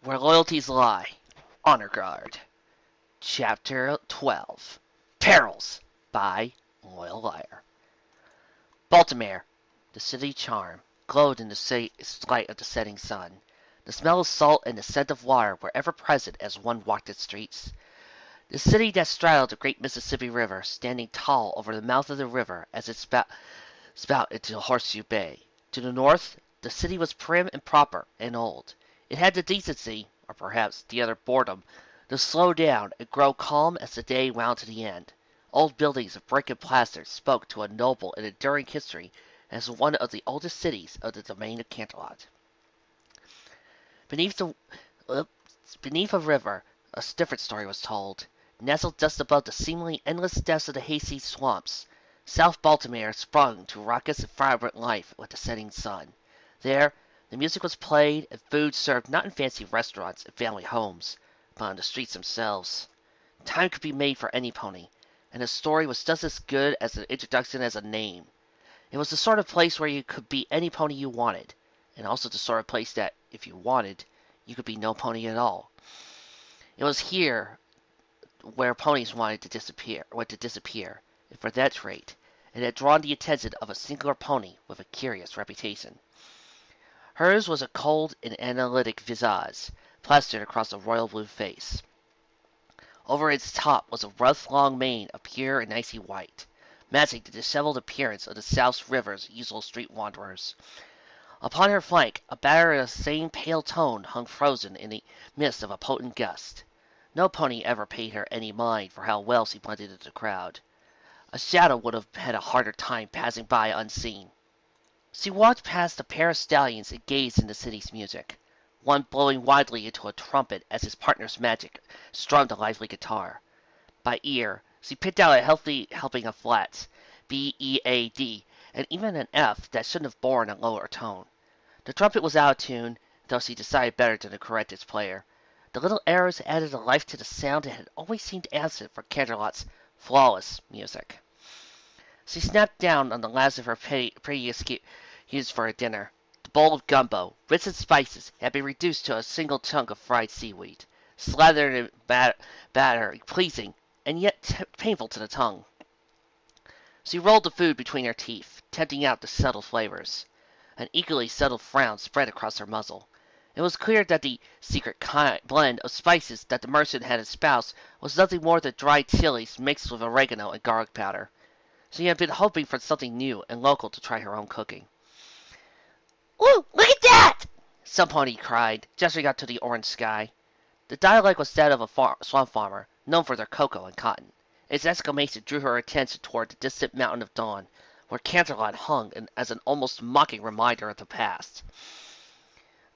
Where Loyalties Lie. Honor Guard. Chapter 12. Perils by Loyalliar. Baltimore, the city charm, glowed in the light of the setting sun. The smell of salt and the scent of water were ever present as one walked its streets. The city that straddled the great Mississippi River, standing tall over the mouth of the river as it spout into Horseshoe Bay. To the north, the city was prim and proper and old. It had the decency, or perhaps the utter boredom, to slow down and grow calm as the day wound to the end. Old buildings of brick and plaster spoke to a noble and enduring history as one of the oldest cities of the domain of Canterlot. Beneath a river, a different story was told. Nestled just above the seemingly endless depths of the hayseed swamps, South Baltimore sprung to raucous and vibrant life with the setting sun. There, the music was played and food served not in fancy restaurants and family homes, but on the streets themselves. Time could be made for any pony, and the story was just as good as an introduction as a name. It was the sort of place where you could be any pony you wanted, and also the sort of place that, if you wanted, you could be no pony at all. It was here where ponies wanted to disappear, and for that trait, it had drawn the attention of a singular pony with a curious reputation. Hers was a cold and analytic visage, plastered across a royal blue face. Over its top was a rough long mane of pure and icy white, matching the disheveled appearance of the South River's usual street wanderers. Upon her flank, a banner of the same pale tone hung frozen in the midst of a potent gust. No pony ever paid her any mind for how well she blended into the crowd. A shadow would have had a harder time passing by unseen. She walked past a pair of stallions and gazed in the city's music, one blowing wildly into a trumpet as his partner's magic strummed a lively guitar. By ear, she picked out a healthy helping of flats, B-E-A-D, and even an F that shouldn't have borne a lower tone. The trumpet was out of tune, though she decided better than to correct its player. The little arrows added a life to the sound that had always seemed absent from Canterlot's flawless music. She snapped down on the last of her prettiest used for a dinner. The bowl of gumbo, rich in spices, had been reduced to a single chunk of fried seaweed, slathered in batter, pleasing, and yet painful to the tongue. She rolled the food between her teeth, tempting out the subtle flavors. An equally subtle frown spread across her muzzle. It was clear that the secret blend of spices that the merchant had espoused was nothing more than dried chilies mixed with oregano and garlic powder. She had been hoping for something new and local to try her own cooking. "Ooh, look at that!" some pony cried, gesturing out to the orange sky. The dialect was that of a swamp farmer, known for their cocoa and cotton. Its exclamation drew her attention toward the distant mountain of dawn, where Canterlot hung as an almost mocking reminder of the past.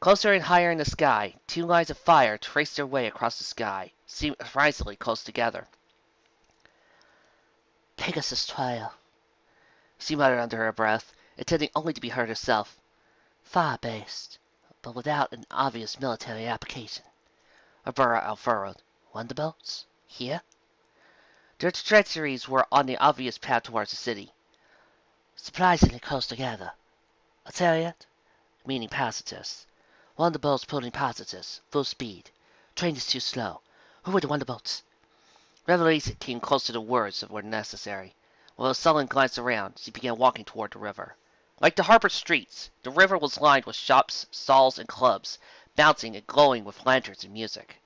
Closer and higher in the sky, two lines of fire traced their way across the sky, surprisingly close together. "Pegasus trail," she muttered under her breath, intending only to be heard herself. "Fire-based, but without an obvious military application." A burrow furrowed. "Wonderbolts? Here?" Their trajectories were on the obvious path towards the city. "Surprisingly close together. A chariot?" Meaning passengers. "Wonderbolts pulling passengers. Full speed. Train is too slow. Who were the Wonderbolts?" Revelation came close to the words that were necessary. With a sullen glance around, she began walking toward the river. Like the harbor streets, the river was lined with shops, stalls, and clubs, bouncing and glowing with lanterns and music.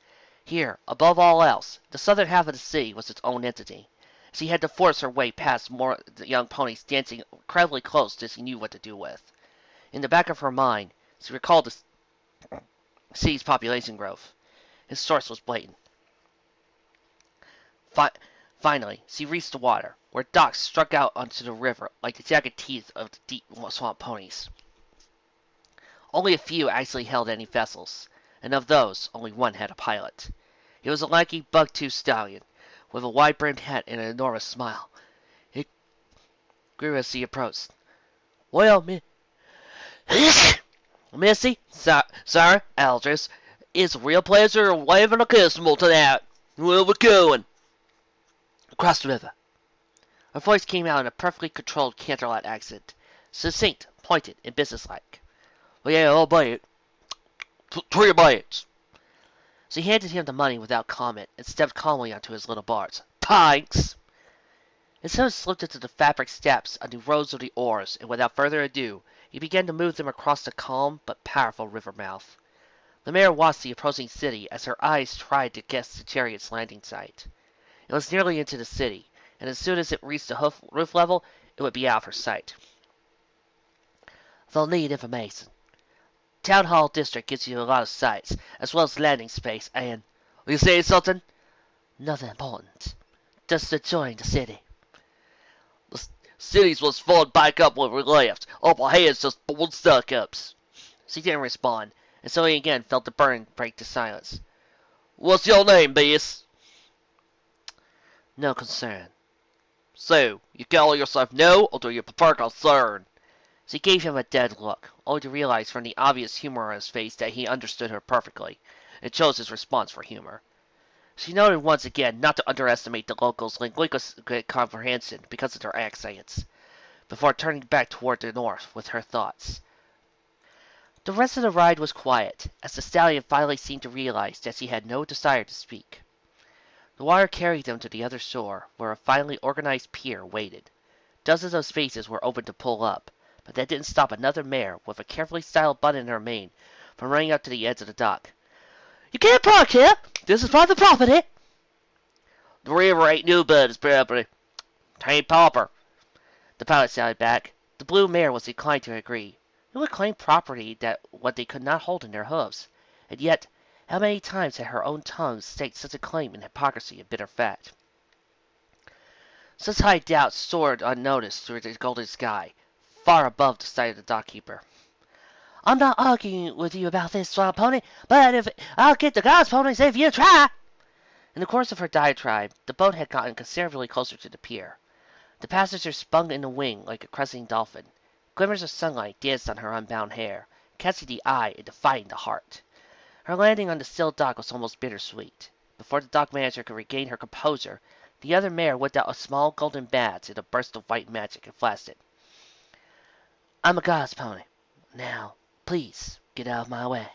Here, above all else, the southern half of the city was its own entity. She had to force her way past more young ponies dancing incredibly close to she knew what to do with. In the back of her mind, she recalled the city's population growth. Its source was blatant. Finally, she reached the water, where docks struck out onto the river like the jagged teeth of the deep swamp ponies. Only a few actually held any vessels, and of those, only one had a pilot. He was a lanky, bug-toothed stallion, with a wide-brimmed hat and an enormous smile. It grew as he approached. "Well, Missy, Sarah, Aldous, it's a real pleasure waving a customer tonight. Where we going?" "Across the river." Her voice came out in a perfectly controlled Canterlot accent, succinct, pointed, and businesslike. "Well, yeah, I'll buy it. 3 bites." She handed him the money without comment and stepped calmly onto his little barge. "Thanks!" His host slipped into the fabric steps on the rows of the oars, and without further ado, he began to move them across the calm but powerful river mouth. The mare watched the approaching city as her eyes tried to guess the chariot's landing site. It was nearly into the city, and as soon as it reached the roof level, it would be out of her sight. "They'll need information. Town Hall District gives you a lot of sites, as well as landing space, and—" "Are you saying something?" "Nothing important. Just to join the city." "The cities was falling back up when we left. All my hands just born stuck-ups." She didn't respond, and so he again felt the burn break to silence. "What's your name, miss?" "No concern." "So, you call yourself No, or do you prefer concern?" She gave him a dead look, only to realize from the obvious humor on his face that he understood her perfectly, and chose his response for humor. She noted once again not to underestimate the locals' linguistic comprehension because of their accents, before turning back toward the north with her thoughts. The rest of the ride was quiet, as the stallion finally seemed to realize that she had no desire to speak. The water carried them to the other shore, where a finely organized pier waited. Dozens of spaces were open to pull up, but that didn't stop another mare with a carefully styled bun in her mane from running up to the edge of the dock. "You can't park here! This is private property!" "The river ain't nobody's property. 'Tain't pauper," the pilot shouted back. The blue mare was inclined to agree. Who would claim property that what they could not hold in their hoofs? And yet, how many times had her own tongue staked such a claim in hypocrisy and bitter fact? Such high doubts soared unnoticed through the golden sky, far above the sight of the dockkeeper. "I'm not arguing with you about this, wild pony, but if I'll get the god's ponies if you try." In the course of her diatribe, the boat had gotten considerably closer to the pier. The passengers spun in the wing like a cresting dolphin. Glimmers of sunlight danced on her unbound hair, catching the eye and defying the heart. Her landing on the still dock was almost bittersweet. Before the dock manager could regain her composure, the other mare whipped out a small golden badge in a burst of white magic and flashed it. "I'm a god's pony. Now, please get out of my way."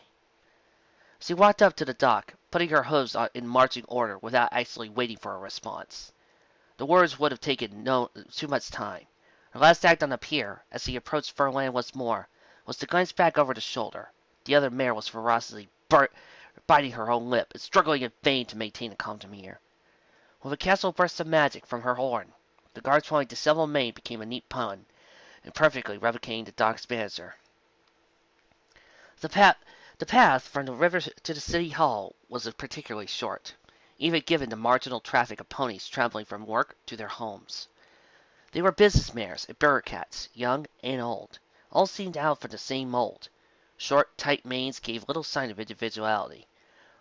She walked up to the dock, putting her hooves in marching order without actually waiting for a response. The words would have taken too much time. Her last act on the pier, as she approached firm land once more, was to glance back over the shoulder. The other mare was ferociously biting her own lip and struggling in vain to maintain a calm demeanor. With a casual burst of magic from her horn, the guard's pony disheveled mane became a neat pun, and perfectly replicating the dock's manager. The path from the river to the city hall was particularly short, even given the marginal traffic of ponies traveling from work to their homes. They were business mares and bureaucrats, young and old. All seemed out for the same mold. Short, tight manes gave little sign of individuality.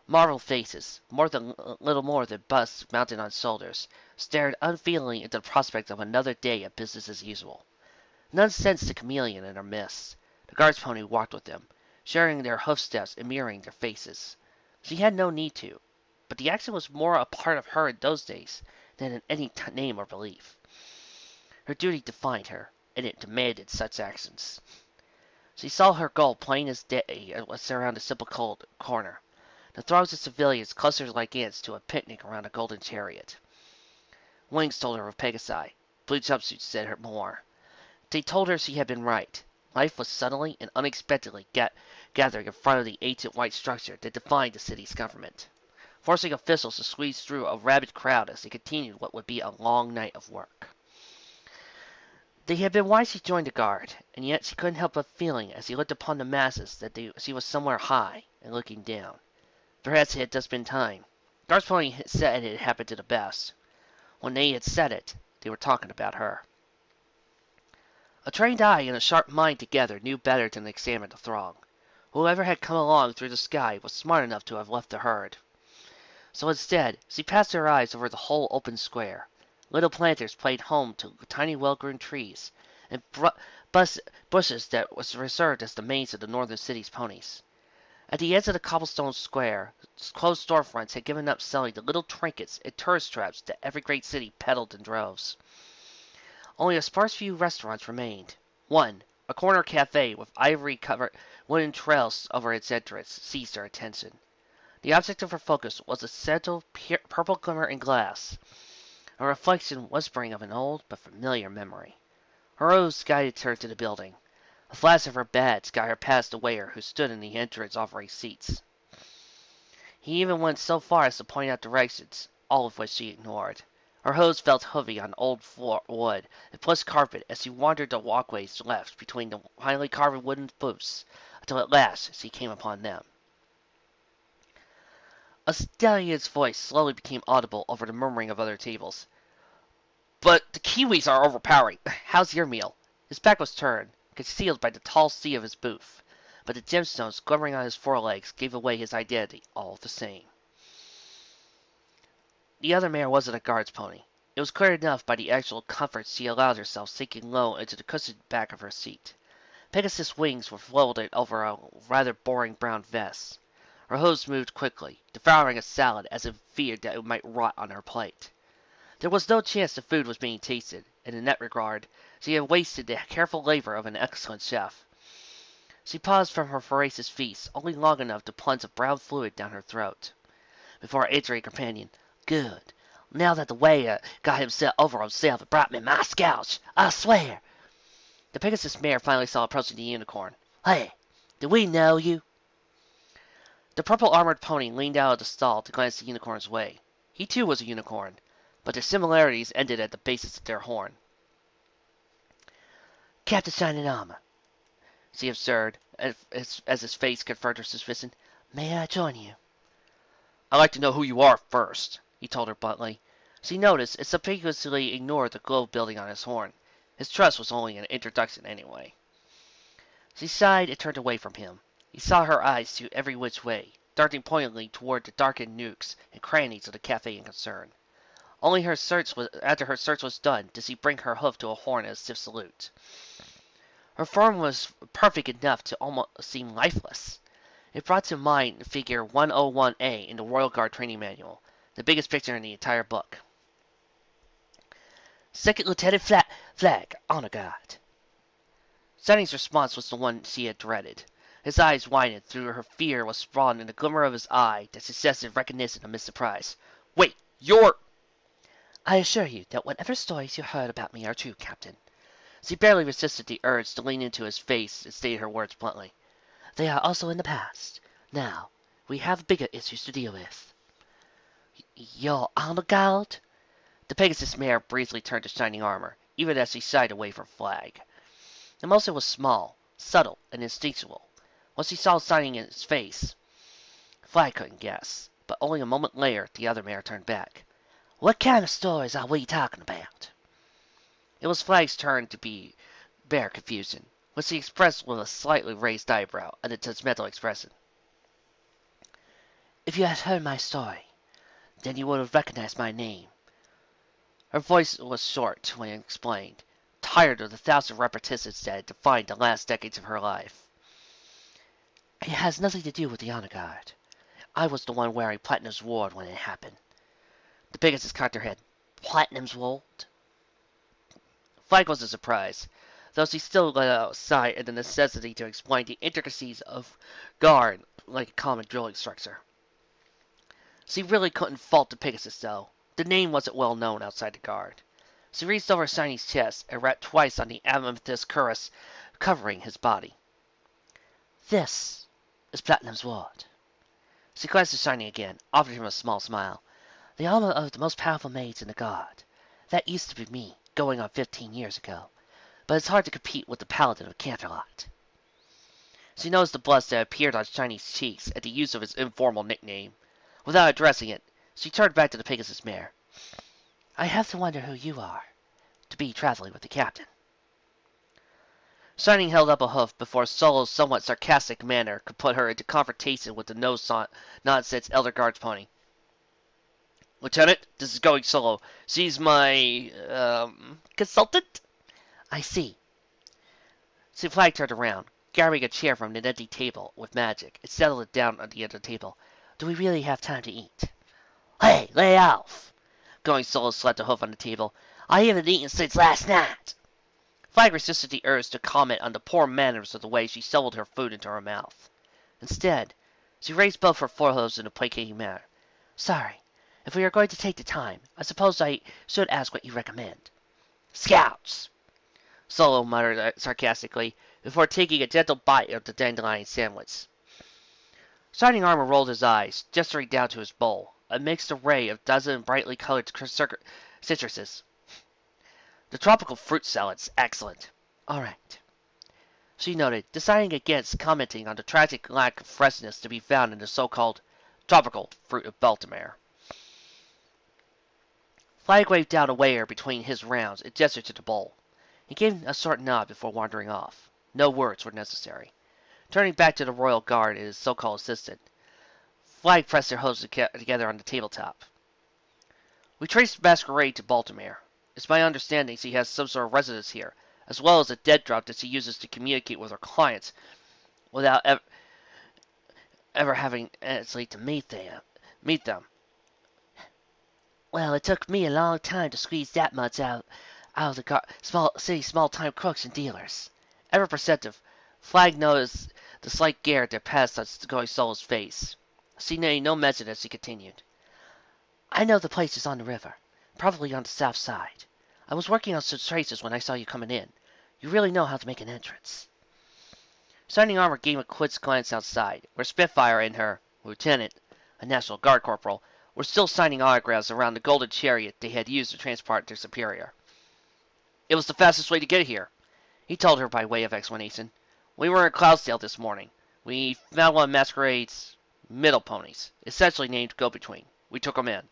Marbled faces, little more than busts mounted on shoulders, stared unfeelingly into the prospect of another day of business as usual. None sensed the chameleon in their midst. The guard's pony walked with them, sharing their hoof steps and mirroring their faces. She had no need to, but the accent was more a part of her in those days than in any name or belief. Her duty defined her, and it demanded such actions. She saw her goal plain as day around a simple corner. The throngs of civilians clustered like ants to a picnic around a golden chariot. Wings told her of Pegasi. Blue jumpsuits said her more. They told her she had been right. Life was suddenly and unexpectedly gathering in front of the ancient white structure that defined the city's government, forcing officials to squeeze through a rabid crowd as they continued what would be a long night of work. They had been why she joined the guard, and yet she couldn't help but feeling as she looked upon the masses that she was somewhere high and looking down. Perhaps it had just been time. Guard's pony said it happened to the best. When they had said it, they were talking about her. A trained eye and a sharp mind together knew better than to examine the throng. Whoever had come along through the sky was smart enough to have left the herd. So instead, she passed her eyes over the whole open square. Little planters played home to tiny well-grown trees, and bushes that was reserved as the manes of the northern city's ponies. At the edge of the cobblestone square, closed storefronts had given up selling the little trinkets and tourist traps that every great city peddled in droves. Only a sparse few restaurants remained. One, a corner cafe with ivory-covered wooden trails over its entrance, seized her attention. The object of her focus was a subtle purple glimmer in glass, a reflection whispering of an old but familiar memory. Her rose guided her to the building. A flash of her badge got her past the waiter who stood in the entrance offering seats. He even went so far as to point out directions, all of which she ignored. Her hose felt heavy on old wood and plush carpet as she wandered the walkways left between the finely carved wooden booths, until at last she came upon them. A stallion's voice slowly became audible over the murmuring of other tables. "But the Kiwis are overpowering. How's your meal?" His back was turned, concealed by the tall sea of his booth, but the gemstones glimmering on his forelegs gave away his identity all the same. The other mare wasn't a guard's pony. It was clear enough by the actual comfort she allowed herself, sinking low into the cushioned back of her seat. Pegasus' wings were folded over a rather boring brown vest. Her hose moved quickly, devouring a salad as if feared that it might rot on her plate. There was no chance the food was being tasted, and in that regard she had wasted the careful labor of an excellent chef. She paused from her voracious feast only long enough to plunge a brown fluid down her throat, before answering her companion. "Good. Now that the waiter got himself over himself and brought me my scouch, I swear." The Pegasus mare finally saw approaching the unicorn. "Hey, do we know you?" The purple-armored pony leaned out of the stall to glance the unicorn's way. He too was a unicorn, but their similarities ended at the basis of their horn. "Captain Shining Armor," she observed, as his face confirmed her suspicion. "May I join you?" "I'd like to know who you are first," he told her bluntly. She noticed and subconsciously ignored the globe building on his horn. His trust was only an introduction anyway. She sighed and turned away from him. He saw her eyes to every which way, darting pointedly toward the darkened nooks and crannies of the cafe in concern. Only after her search was done did she bring her hoof to a horn in a stiff salute. Her form was perfect enough to almost seem lifeless. It brought to mind figure 101A in the Royal Guard training manual, the biggest picture in the entire book. "Second Lieutenant Flag, Honor Guard." Shiny's response was the one she had dreaded. His eyes widened through her fear was spawned in the glimmer of his eye that suggested recognition amid surprise. "Wait, you're—" "I assure you that whatever stories you heard about me are true, Captain." She barely resisted the urge to lean into his face and state her words bluntly. "They are also in the past. Now, we have bigger issues to deal with." "Your armor guard?" The Pegasus mare briefly turned to Shining Armor, even as she shied away from Flag. The motion was small, subtle, and instinctual. What she saw shining in his face, Flag couldn't guess, but only a moment later the other mare turned back. "What kind of stories are we talking about?" It was Flag's turn to bear confusion, which he expressed with a slightly raised eyebrow and a judgmental expression. "If you had heard my story, then you would have recognized my name." Her voice was short when it explained, tired of the thousand repetitions that had defined the last decades of her life. "It has nothing to do with the Honor Guard. I was the one wearing Platinum's ward when it happened." The Pegasus cocked her head. "Platinum's ward?" Flag wasn't surprised, though she still let out a sigh at the necessity to explain the intricacies of guard like a common drill instructor. She really couldn't fault the Pegasus, though. The name wasn't well known outside the guard. She reached over Shiny's chest and rapped twice on the amethyst cuirass covering his body. "This is Platinum's ward." She glanced at Shiny again, offered him a small smile. "The armor of the most powerful maids in the guard. That used to be me, going on 15 years ago. But it's hard to compete with the Paladin of Canterlot." She noticed the blush that appeared on Shiny's cheeks at the use of his informal nickname. Without addressing it, she turned back to the Pegasus mare. "I have to wonder who you are, to be traveling with the captain." Shining held up a hoof before Solo's somewhat sarcastic manner could put her into confrontation with the no-nonsense Elder Guard's pony. "Lieutenant, this is Going Solo. She's my, consultant?" "I see." Flag turned around, grabbing a chair from an empty table with magic, and settled it down on the end of the table. "Do we really have time to eat?" "Hey, lay off!" Going Solo slapped a hoof on the table. "I haven't eaten since last night." Flag resisted the urge to comment on the poor manners of the way she shoveled her food into her mouth. Instead, She raised both her foreheads in a placating manner. Sorry. If we are going to take the time, I suppose I should ask what you recommend. Scouts! Solo muttered sarcastically, before taking a gentle bite of the dandelion sandwich. Shining Armor rolled his eyes, gesturing down to his bowl, a mixed array of dozen brightly colored citruses. The tropical fruit salad's excellent. All right, she noted, deciding against commenting on the tragic lack of freshness to be found in the so-called tropical fruit of Baltimore. Flag waved down a waiter between his rounds and gestured to the bowl. He gave a short nod before wandering off. No words were necessary. Turning back to the royal guard and his so-called assistant, Flag pressed their hose together on the tabletop. We traced Masquerade to Baltimore. It's my understanding she has some sort of residence here, as well as a dead drop that she uses to communicate with her clients without ever having actually to meet them. Well, it took me a long time to squeeze that much out of the small-time crooks and dealers. Ever perceptive, Flag noticed the slight glare that passed on Going Solo's face. She made no mention as she continued. I know the place is on the river, probably on the south side. I was working on some traces when I saw you coming in. You really know how to make an entrance. Shining Armor gave a quick glance outside, where Spitfire and her lieutenant, a National Guard corporal, were still signing autographs around the golden chariot they had used to transport their superior. It was the fastest way to get here, he told her by way of explanation. We were in Cloudsdale this morning. We found one of Masquerade's middle ponies, essentially named Go-Between. We took him in.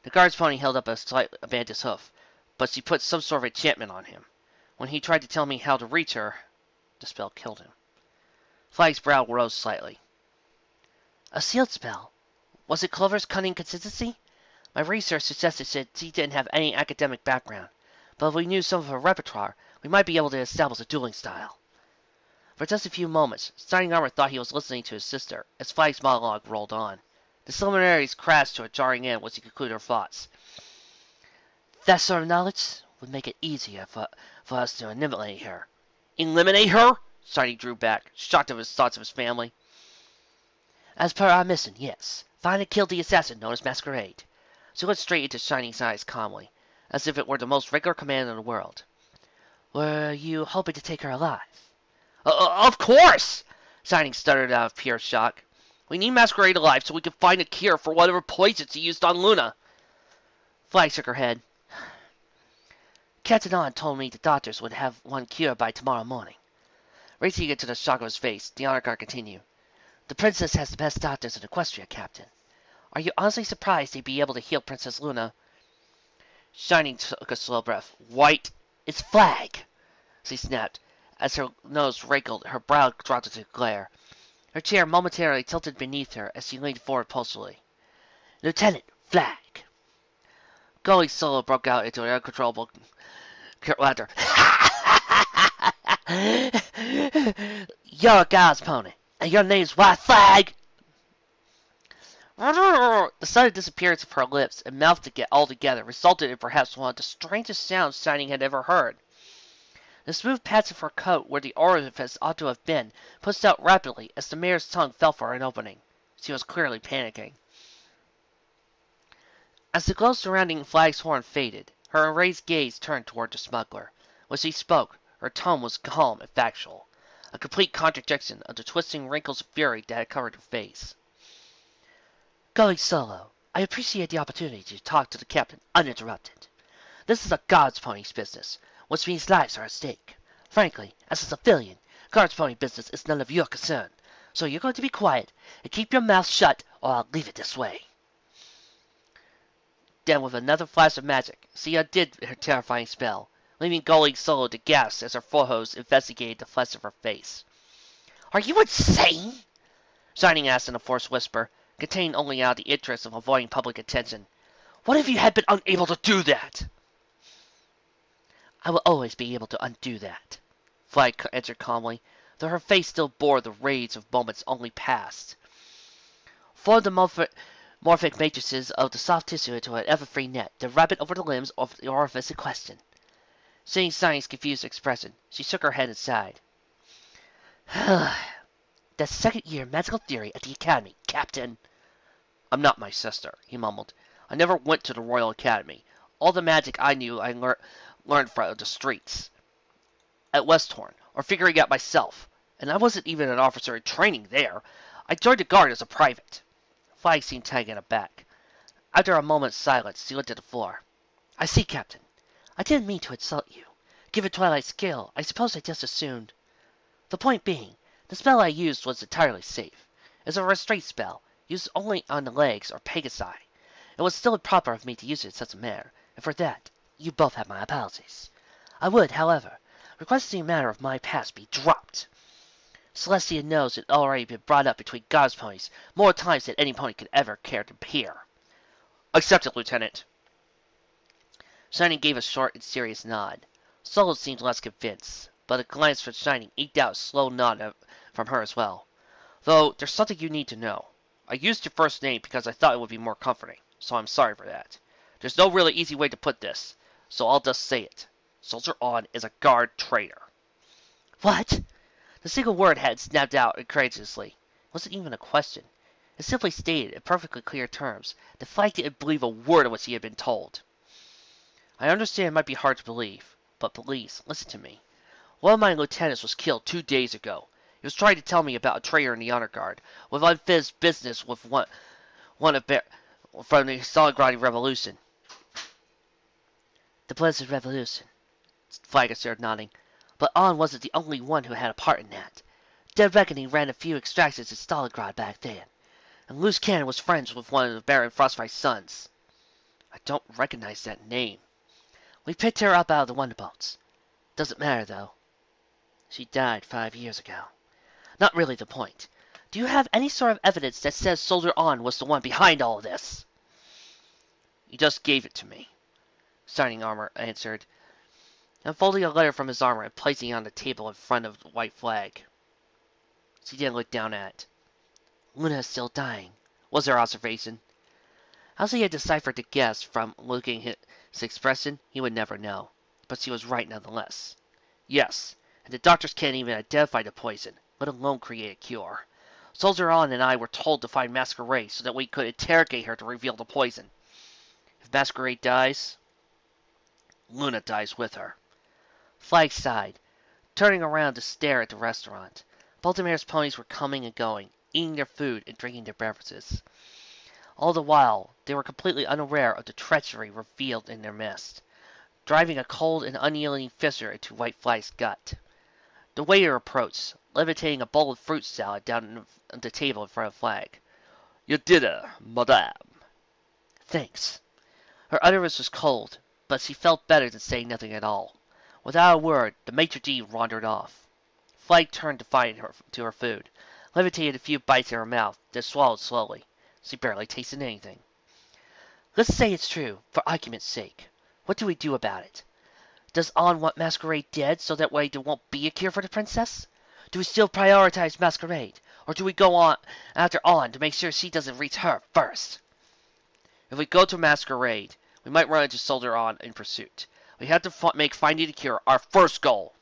The guard's pony held up a slight bandaged hoof, but she put some sort of enchantment on him. When he tried to tell me how to reach her, the spell killed him. Flag's brow rose slightly. A sealed spell? Was it Clover's cunning consistency? My research suggested that she didn't have any academic background, but if we knew some of her repertoire, we might be able to establish a dueling style. For just a few moments, Shining Armor thought he was listening to his sister, as Flag's monologue rolled on. The similarities crashed to a jarring end once he concluded her thoughts. That sort of knowledge would make it easier for us to eliminate her. Eliminate her? Shining drew back, shocked at his thoughts of his family. As per our mission, yes. Find and kill the assassin known as Masquerade. She looked straight into Shining's eyes calmly, as if it were the most regular command in the world. Were you hoping to take her alive? Of course! Shining stuttered out of pure shock. We need Masquerade alive so we can find a cure for whatever poison she used on Luna. Flag shook her head. Captain On told me the doctors would have one cure by tomorrow morning. Raising it to the shock of his face, the honor guard continued. The princess has the best doctors in Equestria, Captain. Are you honestly surprised they'd be able to heal Princess Luna? Shining took a slow breath. White, it's Flag, she snapped. As her nose wrinkled, her brow dropped into glare. Her chair momentarily tilted beneath her as she leaned forward impulsively. Lieutenant, Flag. Going Solo broke out into an uncontrollable laughter. You're a god's pony, and your name's White Flag! The sudden disappearance of her lips and mouth to get all together resulted in perhaps one of the strangest sounds Shining had ever heard. The smooth patch of her coat where the orifice ought to have been pushed out rapidly as the mare's tongue fell for an opening. She was clearly panicking. As the glow surrounding Flag's horn faded, her enraged gaze turned toward the smuggler. When she spoke, her tone was calm and factual, a complete contradiction of the twisting wrinkles of fury that had covered her face. Going Solo, I appreciate the opportunity to talk to the captain uninterrupted. This is a God's Pony's business, which means lives are at stake. Frankly, as a civilian, God's Pony business is none of your concern, so you're going to be quiet and keep your mouth shut, or I'll leave it this way. Then, with another flash of magic, she undid her terrifying spell, leaving Going Solo to gasp as her forehead investigated the flesh of her face. Are you insane? Shining asked in a forced whisper, contained only out of the interest of avoiding public attention. What if you had been unable to do that? I will always be able to undo that, Flag answered calmly, though her face still bore the rage of moments only past. Form the morphic matrices of the soft tissue into an ever-free net, then wrap it over the limbs of the orifice in question. Seeing Shining's confused expression, she shook her head and sighed. That's second year magical theory at the Academy, Captain. I'm not my sister, he mumbled. I never went to the Royal Academy. All the magic I knew I learned from the streets at Westhorn, or figuring out myself. And I wasn't even an officer in training there. I joined the guard as a private. Flag seemed taken aback. After a moment's silence, he looked at the floor. I see, Captain. I didn't mean to insult you. Given Twilight's skill, I suppose I just assumed. The point being, the spell I used was entirely safe. It's a restraint spell, used only on the legs or Pegasi. It was still improper of me to use it in such a manner, and for that, you both have my apologies. I would, however, request the matter of my past be dropped. Celestia knows it already been brought up between God's ponies more times than any pony could ever care to hear. Accepted, Lieutenant. Shining gave a short and serious nod. Solo seemed less convinced, but a glance from Shining eked out a slow nod from her as well. Though, there's something you need to know. I used your first name because I thought it would be more comforting, so I'm sorry for that. There's no really easy way to put this, so I'll just say it. Soldier On is a guard traitor. What? The single word had snapped out incredulously. It wasn't even a question. It simply stated, in perfectly clear terms, that Flag didn't believe a word of what he had been told. I understand it might be hard to believe, but please, listen to me. One of my lieutenants was killed 2 days ago. He was trying to tell me about a traitor in the honor guard, with unfinished business with one of from the Stalingrad Revolution. The Blizzard Revolution. Flag started nodding. But On wasn't the only one who had a part in that. Dead Reckoning ran a few extractions in Stalingrad back then, and Loose Cannon was friends with one of Baron Frostfight's sons. I don't recognize that name. We picked her up out of the Wonderbolts. Doesn't matter, though. She died 5 years ago. Not really the point. Do you have any sort of evidence that says Soldier On was the one behind all of this? He just gave it to me, Shining Armor answered, unfolding a letter from his armor and placing it on the table in front of the white flag. She didn't look down at it. Luna is still dying, was her observation. How she had deciphered the guess from looking at his expression, he would never know. But she was right nonetheless. Yes, and the doctors can't even identify the poison, let alone create a cure. Soldier On and I were told to find Masquerade so that we could interrogate her to reveal the poison. If Masquerade dies, Luna dies with her. Flag sighed, turning around to stare at the restaurant. Baltimore's ponies were coming and going, eating their food and drinking their beverages. All the while, they were completely unaware of the treachery revealed in their midst, driving a cold and unyielding fissure into White Flag's gut. The waiter approached, levitating a bowl of fruit salad down on the table in front of Flag. Your dinner, madame. Thanks. Her utterance was cold, but she felt better than saying nothing at all. Without a word, the maitre d' wandered off. Flag turned to her food, levitated a few bites in her mouth, then swallowed slowly. She barely tasted anything. Let's say it's true, for argument's sake. What do we do about it? Does On want Masquerade dead so that way there won't be a cure for the princess? Do we still prioritize Masquerade, or do we go on after On to make sure she doesn't reach her first? If we go to Masquerade, we might run into Soldier On in pursuit. We have to make finding the cure our first goal.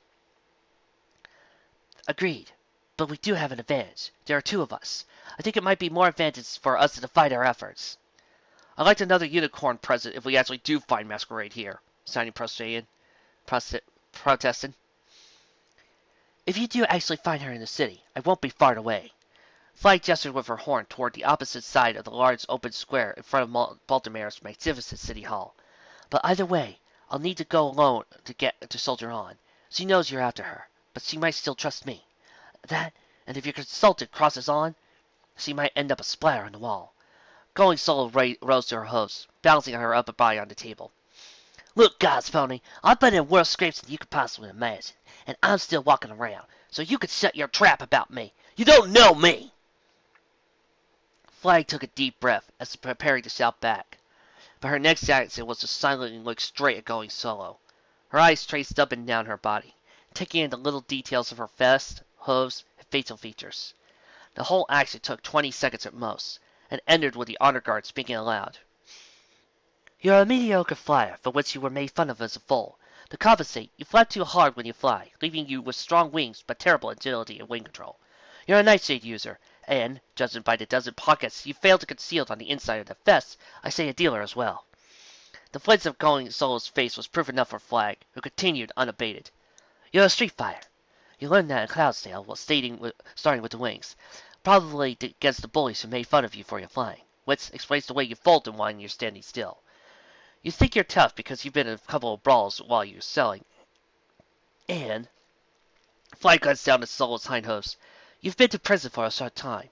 Agreed. But we do have an advantage. There are 2 of us. I think it might be more advantageous for us to divide our efforts. I'd like another unicorn present if we actually do find Masquerade here, Shining protested. If you do actually find her in the city, I won't be far away. Flag gestured with her horn toward the opposite side of the large open square in front of Baltimore's magnificent city hall. But either way, I'll need to go alone to get to Soldier On. She knows you're after her, but she might still trust me. That, and if your consultant crosses On, she might end up a splatter on the wall. Going solo rose to her host, balancing her upper body on the table. Look, God's pony, I've been in worse scrapes than you could possibly imagine, and I'm still walking around, so you could shut your trap about me. You don't know me! Flag took a deep breath as if preparing to shout back, but her next action was to silently look straight at Going Solo. Her eyes traced up and down her body, taking in the little details of her vest, hooves, and facial features. The whole action took 20 seconds at most, and ended with the honor guard speaking aloud. You're a mediocre flyer, for which you were made fun of as a foal. To compensate, you flap too hard when you fly, leaving you with strong wings but terrible agility and wing control. You're a nightshade user, and, judging by the dozen pockets you failed to conceal on the inside of the vest, I say a dealer as well. The flinch of going Solo's face was proof enough for Flag, who continued unabated. You're a street fighter. You learned that in Cloudsdale while starting with the wings. Probably against the bullies who made fun of you for your flying, which explains the way you fold and whine you're standing still. You think you're tough because you've been in a couple of brawls while you're selling. And Flag guns down to Solo's hind hooves. You've been to prison for a short time.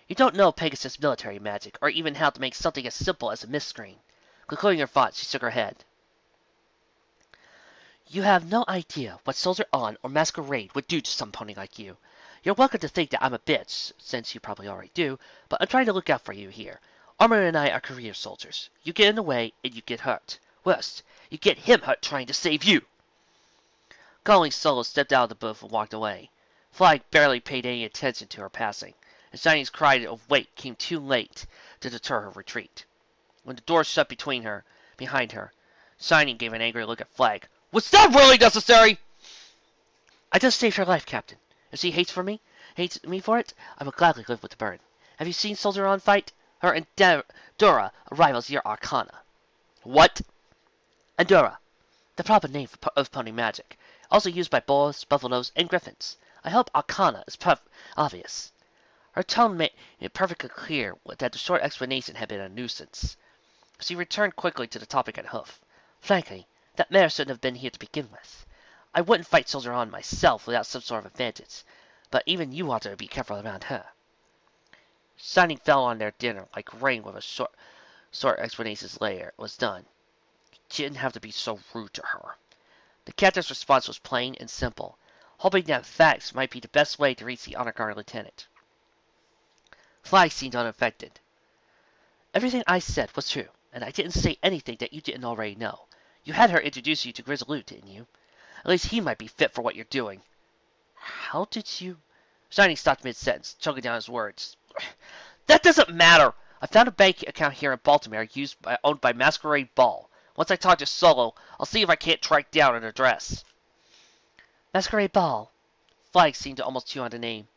You don't know Pegasus military magic, or even how to make something as simple as a mist screen. Concluding her thought, she shook her head. You have no idea what Soldier On or Masquerade would do to some pony like you. You're welcome to think that I'm a bitch, since you probably already do, but I'm trying to look out for you here. Armor and I are career soldiers. You get in the way, and you get hurt. Worst, you get him hurt trying to save you. Calling Solo stepped out of the booth and walked away. Flag barely paid any attention to her passing, and Shining's cry of wait came too late to deter her retreat. When the door shut behind her, Shining gave an angry look at Flag. Was that really necessary? I just saved her life, Captain. If she hates me for it, I will gladly live with the burden. Have you seen Soldier On fight? Her Endura rivals your Arcana. What? Endura, the proper name of pony magic, also used by boars, buffaloes, and griffins. I hope Arcana is obvious. Her tone made it perfectly clear that the short explanation had been a nuisance. She returned quickly to the topic at hoof. Frankly, that mare shouldn't have been here to begin with. I wouldn't fight Soldier On myself without some sort of advantage, but even you ought to be careful around her. Shining fell on their dinner like rain with a short explanations later was done. You didn't have to be so rude to her. The captain's response was plain and simple, hoping that facts might be the best way to reach the honor guard lieutenant. Flag seemed unaffected. Everything I said was true, and I didn't say anything that you didn't already know. You had her introduce you to Grizzaloo, didn't you? At least he might be fit for what you're doing. How did you... Shining stopped mid-sentence, choking down his words. That doesn't matter! I found a bank account here in Baltimore owned by Masquerade Ball. Once I talk to Solo, I'll see if I can't track down an address. Masquerade Ball? Flag seemed to almost chew on the name.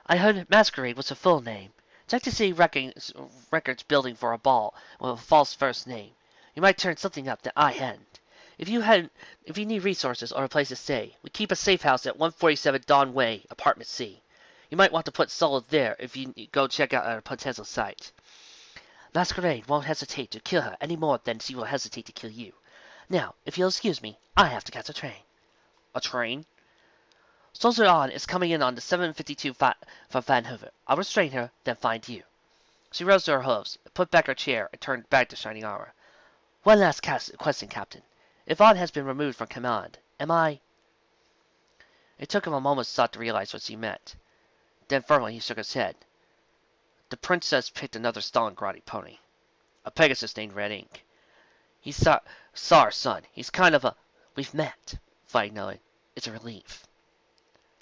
I heard Masquerade was her full name. Check to see records building for a ball with a false first name. You might turn something up that I hadn't. If you need resources or a place to stay, we keep a safe house at 147 Dawn Way, Apartment C. You might want to put Solo there if you go check out a potential site. Masquerade won't hesitate to kill her any more than she will hesitate to kill you. Now, if you'll excuse me, I have to catch a train. A train? Soldier On is coming in on the 7:52 from Vancouver. I'll restrain her, then find you. She rose to her hooves, put back her chair, and turned back to Shining Armor. One last question, Captain. If On has been removed from command, am I... It took him a moment's thought to realize what she meant. Then firmly he shook his head. The princess picked another Stalingradi pony. A Pegasus named Red Ink. He saw our son. He's kind of a... We've met, Flag nodded. It's a relief.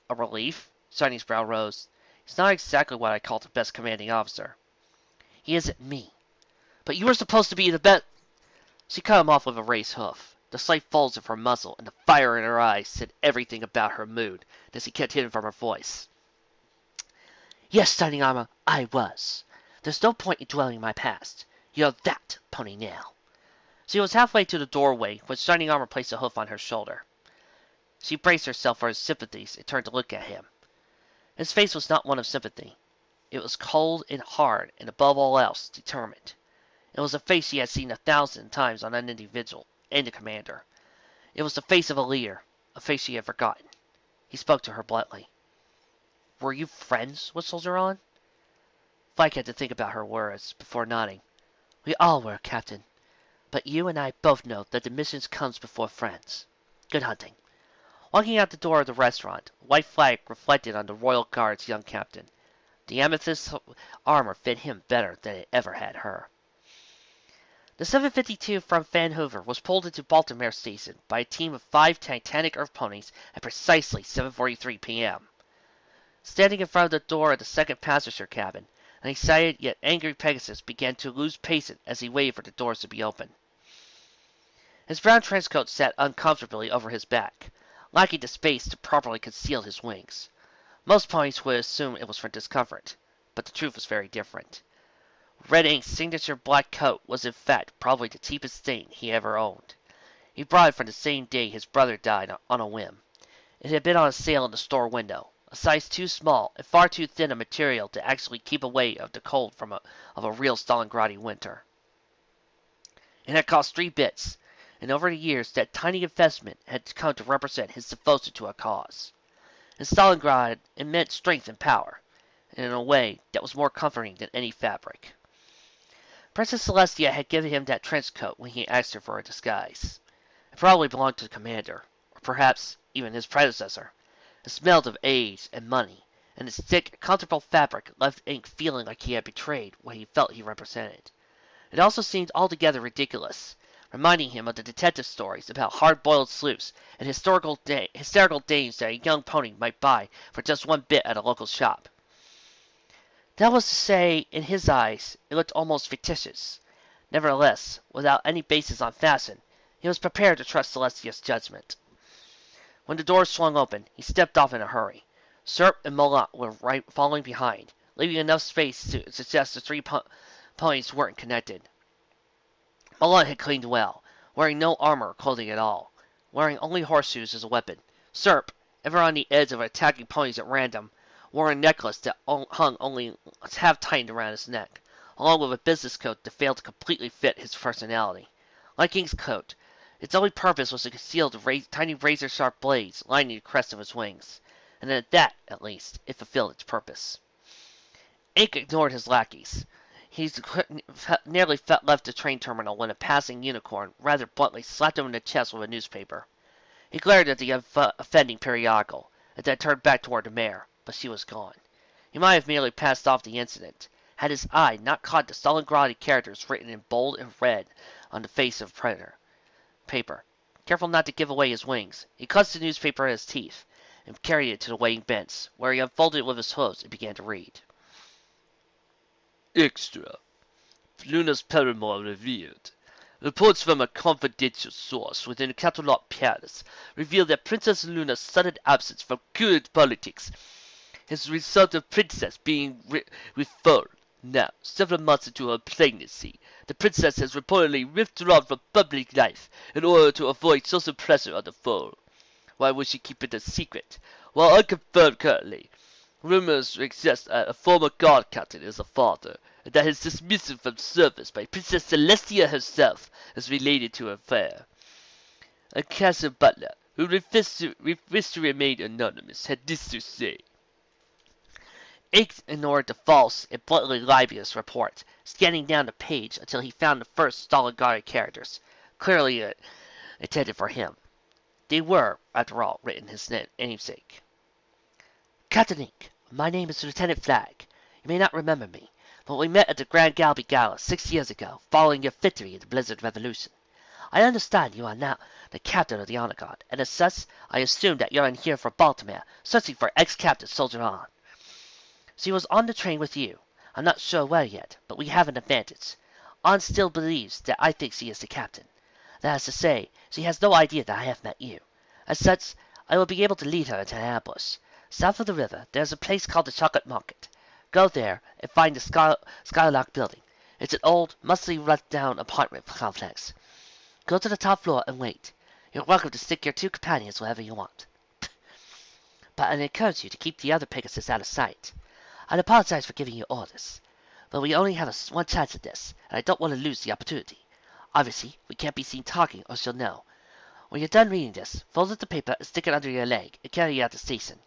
A relief? Shining's brow rose. He's not exactly what I call the best commanding officer. He isn't me. But you were supposed to be the best... She cut him off with a raised hoof. The slight folds of her muzzle and the fire in her eyes said everything about her mood, as he kept hidden from her voice. Yes, Shining Armor, I was. There's no point in dwelling in my past. You're that pony now. She was halfway to the doorway when Shining Armor placed a hoof on her shoulder. She braced herself for his sympathies and turned to look at him. His face was not one of sympathy. It was cold and hard, and above all else, determined. It was a face she had seen 1,000 times on an individual and a commander. It was the face of a leader, a face she had forgotten. He spoke to her bluntly. Were you friends with Soldier On? Fike had to think about her words before nodding. We all were, Captain. But you and I both know that the mission comes before friends. Good hunting. Walking out the door of the restaurant, White Flag reflected on the Royal Guard's young captain. The amethyst armor fit him better than it ever had her. The 752 from Vancouver was pulled into Baltimore Station by a team of 5 Titanic Earth ponies at precisely 7:43 p.m. Standing in front of the door of the second passenger cabin, an excited yet angry Pegasus began to lose patience as he waited for the doors to be opened. His brown trenchcoat sat uncomfortably over his back, lacking the space to properly conceal his wings. Most ponies would assume it was for discomfort, but the truth was very different. Red Ink's signature black coat was in fact probably the cheapest thing he ever owned. He brought it from the same day his brother died on a whim. It had been on sale in the store window, a size too small and far too thin a material to actually keep away the cold of a real Stalingrad winter. It had cost 3 bits, and over the years that tiny investment had come to represent his devotion to a cause. In Stalingrad it meant strength and power, and in a way that was more comforting than any fabric. Princess Celestia had given him that trench coat when he asked her for a disguise. It probably belonged to the commander, or perhaps even his predecessor. It smelled of age and money, and its thick, comfortable fabric left Ink feeling like he had betrayed what he felt he represented. It also seemed altogether ridiculous, reminding him of the detective stories about hard-boiled sleuths and hysterical dames that a young pony might buy for just 1 bit at a local shop. That was to say, in his eyes, it looked almost fictitious. Nevertheless, without any basis on fasten, he was prepared to trust Celestia's judgment. When the door swung open, he stepped off in a hurry. Serp and Molat were following behind, leaving enough space to suggest the 3 ponies weren't connected. Molat had cleaned well, wearing no armor or clothing at all, wearing only horseshoes as a weapon. Serp, ever on the edge of attacking ponies at random, wore a necklace that hung only half tightened around his neck, along with a business coat that failed to completely fit his personality. Like Ink's coat, its only purpose was to conceal the tiny razor-sharp blades lining the crest of his wings, and at that, at least, it fulfilled its purpose. Ink ignored his lackeys. He nearly left the train terminal when a passing unicorn rather bluntly slapped him in the chest with a newspaper. He glared at the offending periodical, and then turned back toward the mare, but she was gone. He might have merely passed off the incident, had his eye not caught the Stalingrad characters written in bold and red on the face of paper. Careful not to give away his wings, he clutched the newspaper in his teeth and carried it to the waiting bench, where he unfolded it with his hooves and began to read. Extra. Luna's paramour revealed. Reports from a confidential source within the Catalog Palace reveal that Princess Luna's sudden absence from current politics has the result of Princess being referred. Now, several months into her pregnancy, the princess has reportedly withdrawn from public life in order to avoid social pressure on the throne. Why would she keep it a secret? While unconfirmed currently, rumors exist that a former guard captain is a father, and that his dismissal from service by Princess Celestia herself is related to the affair. A castle butler, who wished to remain anonymous, had this to say. Ink ignored the false and bluntly libelous report, scanning down the page until he found the first Stalingrad characters, clearly intended for him. They were, after all, written in his namesake. Captain Ink, my name is Lieutenant Flag. You may not remember me, but we met at the Grand Galby Gala 6 years ago, following your victory in the Blizzard Revolution. I understand you are now the captain of the Honor Guard, and as such, I assume that you're in here for Baltimore, searching for ex-Captain Soldier On. She was on the train with you. I'm not sure where yet, but we have an advantage. On still believes that I think she is the captain. That is to say, she has no idea that I have met you. As such, I will be able to lead her into an ambush. South of the river, there is a place called the Chocolate Market. Go there and find the Skylark Building. It's an old, mostly run-down apartment complex. Go to the top floor and wait. You're welcome to stick your 2 companions wherever you want. But I encourage you to keep the other Pegasus out of sight. I'd apologize for giving you orders, but we only have one chance at this, and I don't want to lose the opportunity. Obviously, we can't be seen talking, or she'll know. When you're done reading this, fold up the paper and stick it under your leg, and carry it out to the station.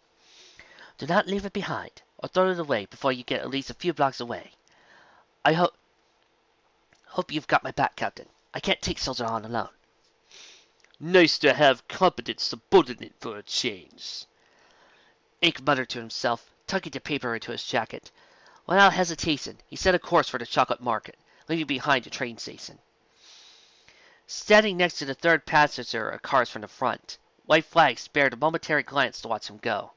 Do not leave it behind, or throw it away before you get at least a few blocks away. I hope you've got my back, Captain. I can't take Soldier On alone. Nice to have competent subordinate for a change. Ink muttered to himself, tucking the paper into his jacket. Without hesitation, he set a course for the Chocolate Market, leaving behind the train station. Standing next to the third passenger of cars from the front, White Flag spared a momentary glance to watch him go.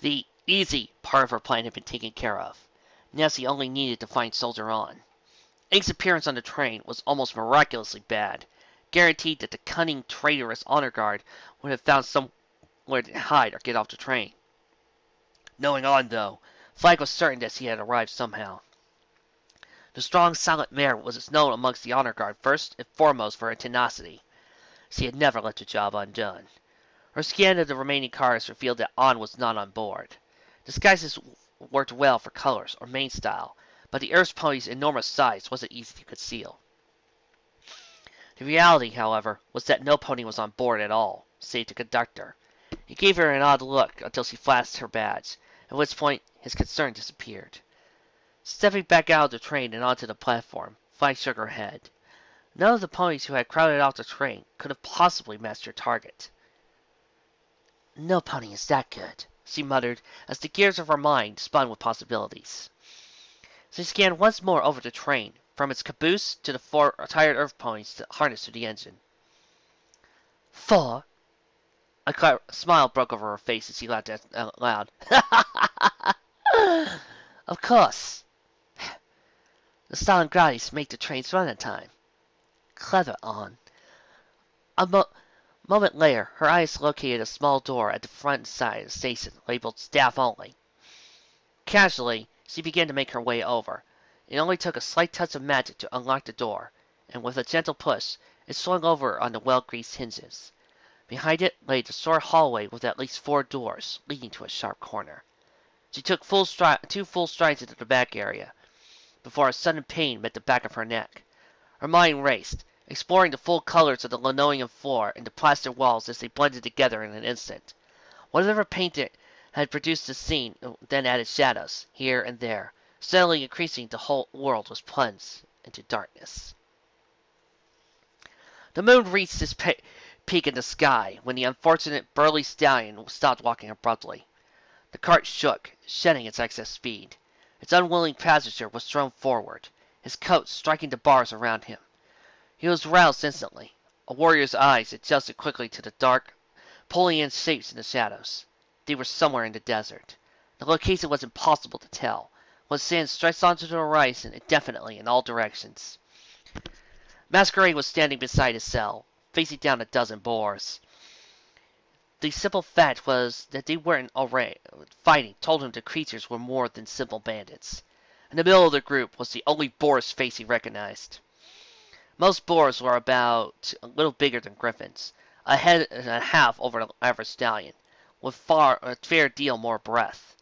The easy part of her plan had been taken care of. Now she only needed to find Soldier On. Ink's appearance on the train was almost miraculously bad, guaranteed that the cunning, traitorous honor guard would have found somewhere to hide or get off the train. Knowing on, though, Flag was certain that he had arrived somehow. The strong, silent mare was known amongst the honor guard first and foremost for her tenacity. She had never left a job undone. Her scan of the remaining cars revealed that On was not on board. Disguises worked well for colors or main style, but the Earth's pony's enormous size wasn't easy to conceal. The reality, however, was that no pony was on board at all, save the conductor. He gave her an odd look until she flashed her badge, at which point his concern disappeared. Stepping back out of the train and onto the platform, Flag shook her head. None of the ponies who had crowded off the train could have possibly matched her target. No pony is that good, she muttered as the gears of her mind spun with possibilities. She scanned once more over the train, from its caboose to the 4 tired Earth ponies harnessed to the engine. 4? A smile broke over her face as she laughed out loud. Of course. The Stalingradi's make the trains run on time. Clever, On. A moment later, her eyes located a small door at the front side of the station labeled Staff Only. Casually, she began to make her way over. It only took a slight touch of magic to unlock the door, and with a gentle push, it swung over on the well-greased hinges. Behind it lay the short hallway with at least 4 doors, leading to a sharp corner. She took 2 full strides into the back area, before a sudden pain met the back of her neck. Her mind raced, exploring the full colors of the linoleum floor and the plaster walls as they blended together in an instant. Whatever painting had produced the scene then added shadows, here and there, steadily increasing. The whole world was plunged into darkness. The moon reached its peak in the sky when the unfortunate burly stallion stopped walking abruptly. The cart shook, shedding its excess speed. Its unwilling passenger was thrown forward, his coat striking the bars around him. He was roused instantly. A warrior's eyes adjusted quickly to the dark, pulling in shapes in the shadows. They were somewhere in the desert. The location was impossible to tell, with sand stretched onto the horizon indefinitely in all directions. Masquerade was standing beside his cell, facing down a dozen boars. The simple fact was that they weren't already fighting told him the creatures were more than simple bandits. In the middle of the group was the only boar's face he recognized. Most boars were about a little bigger than griffins, a head and a half over the average stallion, with a fair deal more breadth.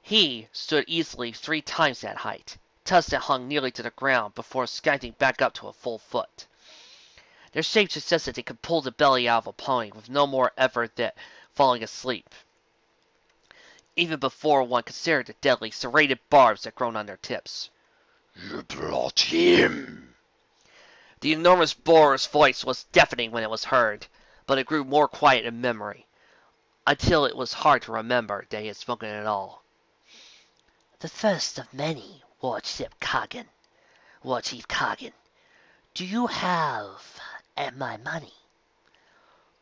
He stood easily 3 times that height, tusks that hung nearly to the ground before skiving back up to a full foot. Their shape suggested they could pull the belly out of a pony with no more effort than falling asleep, even before one considered the deadly serrated barbs that grown on their tips. You brought him. The enormous boar's voice was deafening when it was heard, but it grew more quiet in memory, until it was hard to remember that he had spoken at all. The first of many, Warchief Kagan. Do you have my money?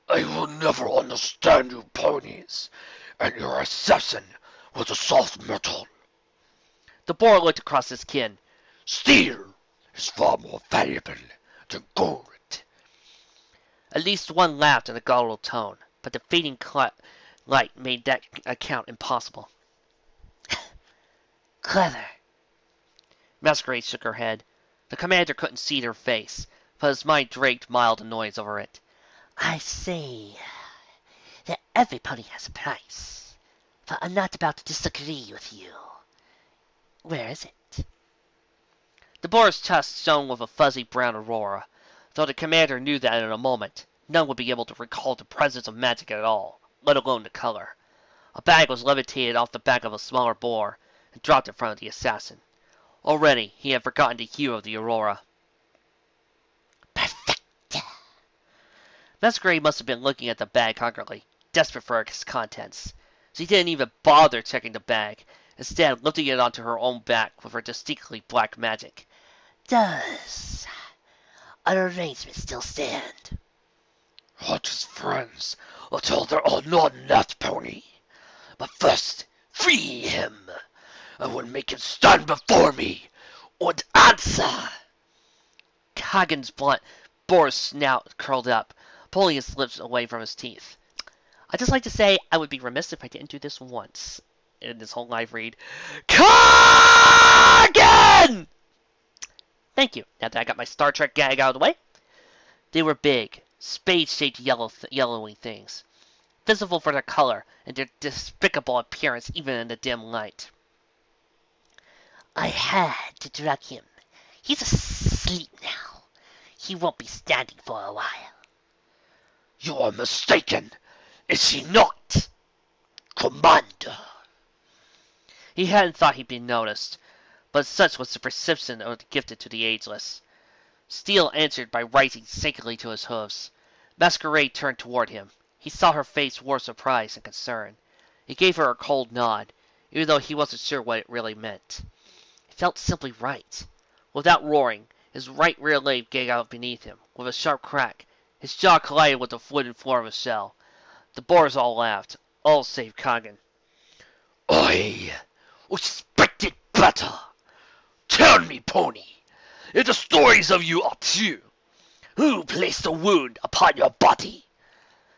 I will never understand you ponies, and your assassin was a soft metal. The boar looked across his kin. Steel is far more valuable than gold. At least one laughed in a guttural tone, but the fading light made that account impossible. Clever. Masquerade shook her head. The commander couldn't see her face, but his mind draped mild annoyance over it. I say that every pony has a price, but I'm not about to disagree with you. Where is it? The boar's tusk shone with a fuzzy brown aurora, though the commander knew that in a moment none would be able to recall the presence of magic at all, let alone the color. A bag was levitated off the back of a smaller boar and dropped in front of the assassin. Already he had forgotten the hue of the aurora. Perfect! Masquerade must have been looking at the bag hungrily, desperate for its contents. She didn't even bother checking the bag, instead lifting it onto her own back with her distinctly black magic. Does our arrangement still stand? Hold his friends until they're all not in that pony. But first, free him. I will make him stand before me and answer. Kagan's blunt boar's snout curled up, pulling his lips away from his teeth. I'd just like to say I would be remiss if I didn't do this once. in his whole life read, Kargan! Thank you. Now that I got my Star Trek gag out of the way. They were big, spade-shaped yellowy things, visible for their color and their despicable appearance even in the dim light. I had to drug him. He's asleep now. He won't be standing for a while. You are mistaken. Is he not? Commander. He hadn't thought he'd been noticed, but such was the perception gifted to the ageless. Steele answered by rising shakily to his hooves. Masquerade turned toward him. He saw her face wore surprise and concern. He gave her a cold nod, even though he wasn't sure what it really meant. It felt simply right. Without roaring, his right rear leg gave out beneath him. With a sharp crack, his jaw collided with the wooden floor of his cell. The boars all laughed, all save Kagan. I expected better. Tell me, Pony, if the stories of you are true, who placed the wound upon your body?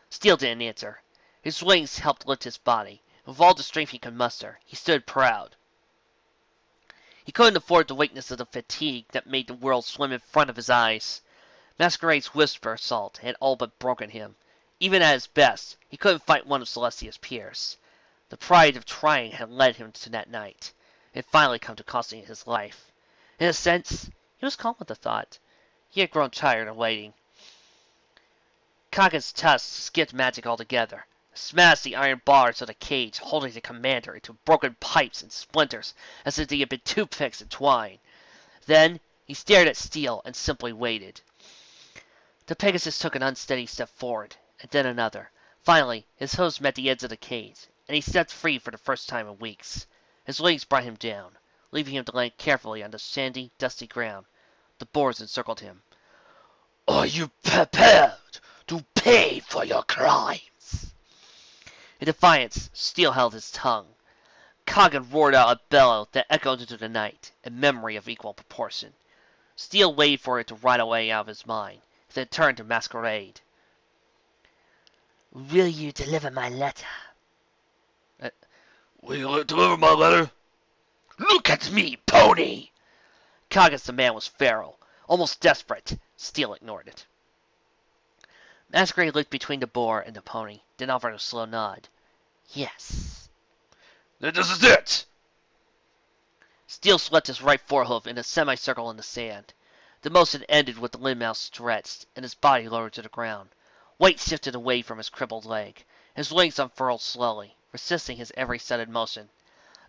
Steele didn't answer. His wings helped lift his body. With all the strength he could muster, he stood proud. He couldn't afford the weakness of the fatigue that made the world swim in front of his eyes. Masquerade's whisper assault had all but broken him. Even at his best, he couldn't fight one of Celestia's peers. The pride of trying had led him to that night. It had finally come to costing his life. In a sense, he was calm with the thought. He had grown tired of waiting. Kagan's tusks skipped magic altogether, smashed the iron bars of the cage holding the commander into broken pipes and splinters as if they had been toothpicks and twine. Then he stared at Steele and simply waited. The Pegasus took an unsteady step forward, and then another. Finally, his hooves met the edge of the cage, and he stepped free for the first time in weeks. His legs brought him down, leaving him to land carefully on the sandy, dusty ground. The boars encircled him. Are you prepared to pay for your crimes? In defiance, Steele held his tongue. Kagan roared out a bellow that echoed into the night, a memory of equal proportion. Steele waited for it to ride away out of his mind, then turned to Masquerade. Will you deliver my letter? Will you deliver my letter? Look at me, Pony! Kagan's demand was feral, almost desperate. Steele ignored it. Masquerade looked between the boar and the pony, then offered a slow nod. Yes. Then this is it! Steele swept his right forehoof in a semicircle in the sand. The motion ended with the limb mouth stretched, and his body lowered to the ground. Weight shifted away from his crippled leg. His wings unfurled slowly, resisting his every sudden motion.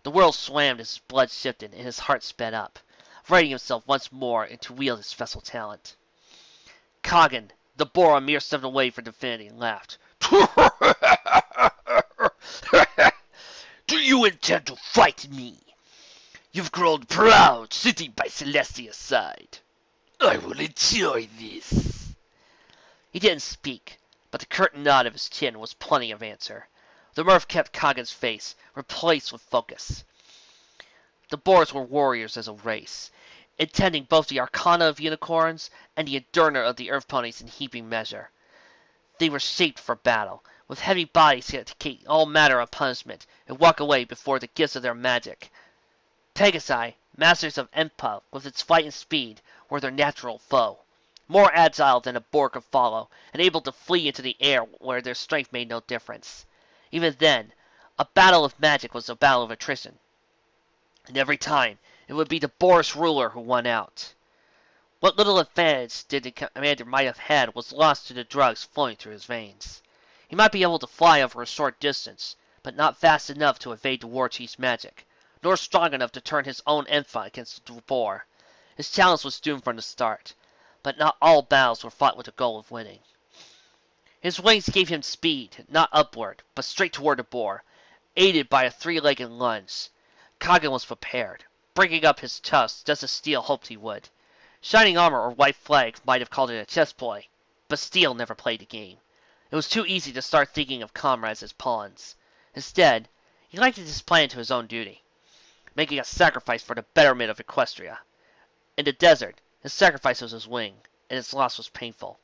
The world swam as his blood shifted and his heart sped up, righting himself once more and to wield his vessel talent. Kagan, the boar a mere step away from infinity, laughed. Do you intend to fight me? You've grown proud sitting by Celestia's side. I will enjoy this. He didn't speak, but the curt nod of his chin was plenty of answer. The mirth kept Kagan's face, replaced with focus. The boars were warriors as a race, intending both the arcana of unicorns and the endurance of the earth ponies in heaping measure. They were shaped for battle, with heavy bodies to take all manner of punishment and walk away before the gifts of their magic. Pegasi, masters of Empa, with its flight and speed, were their natural foe. More agile than a boar could follow, and able to flee into the air where their strength made no difference. Even then, a battle of magic was a battle of attrition. And every time, it would be the boar's ruler who won out. What little advantage did the commander might have had was lost to the drugs flowing through his veins. He might be able to fly over a short distance, but not fast enough to evade the war chief's magic, nor strong enough to turn his own Enfa against the boar. His challenge was doomed from the start, but not all battles were fought with the goal of winning. His wings gave him speed, not upward, but straight toward the boar, aided by a three-legged lunge. Kagan was prepared, bringing up his tusks just as Steele hoped he would. Shining armor or white flag might have called it a chess play, but Steele never played the game. It was too easy to start thinking of comrades as pawns. Instead, he likened his plan to his own duty, making a sacrifice for the betterment of Equestria. In the desert, his sacrifice was his wing, and its loss was painful.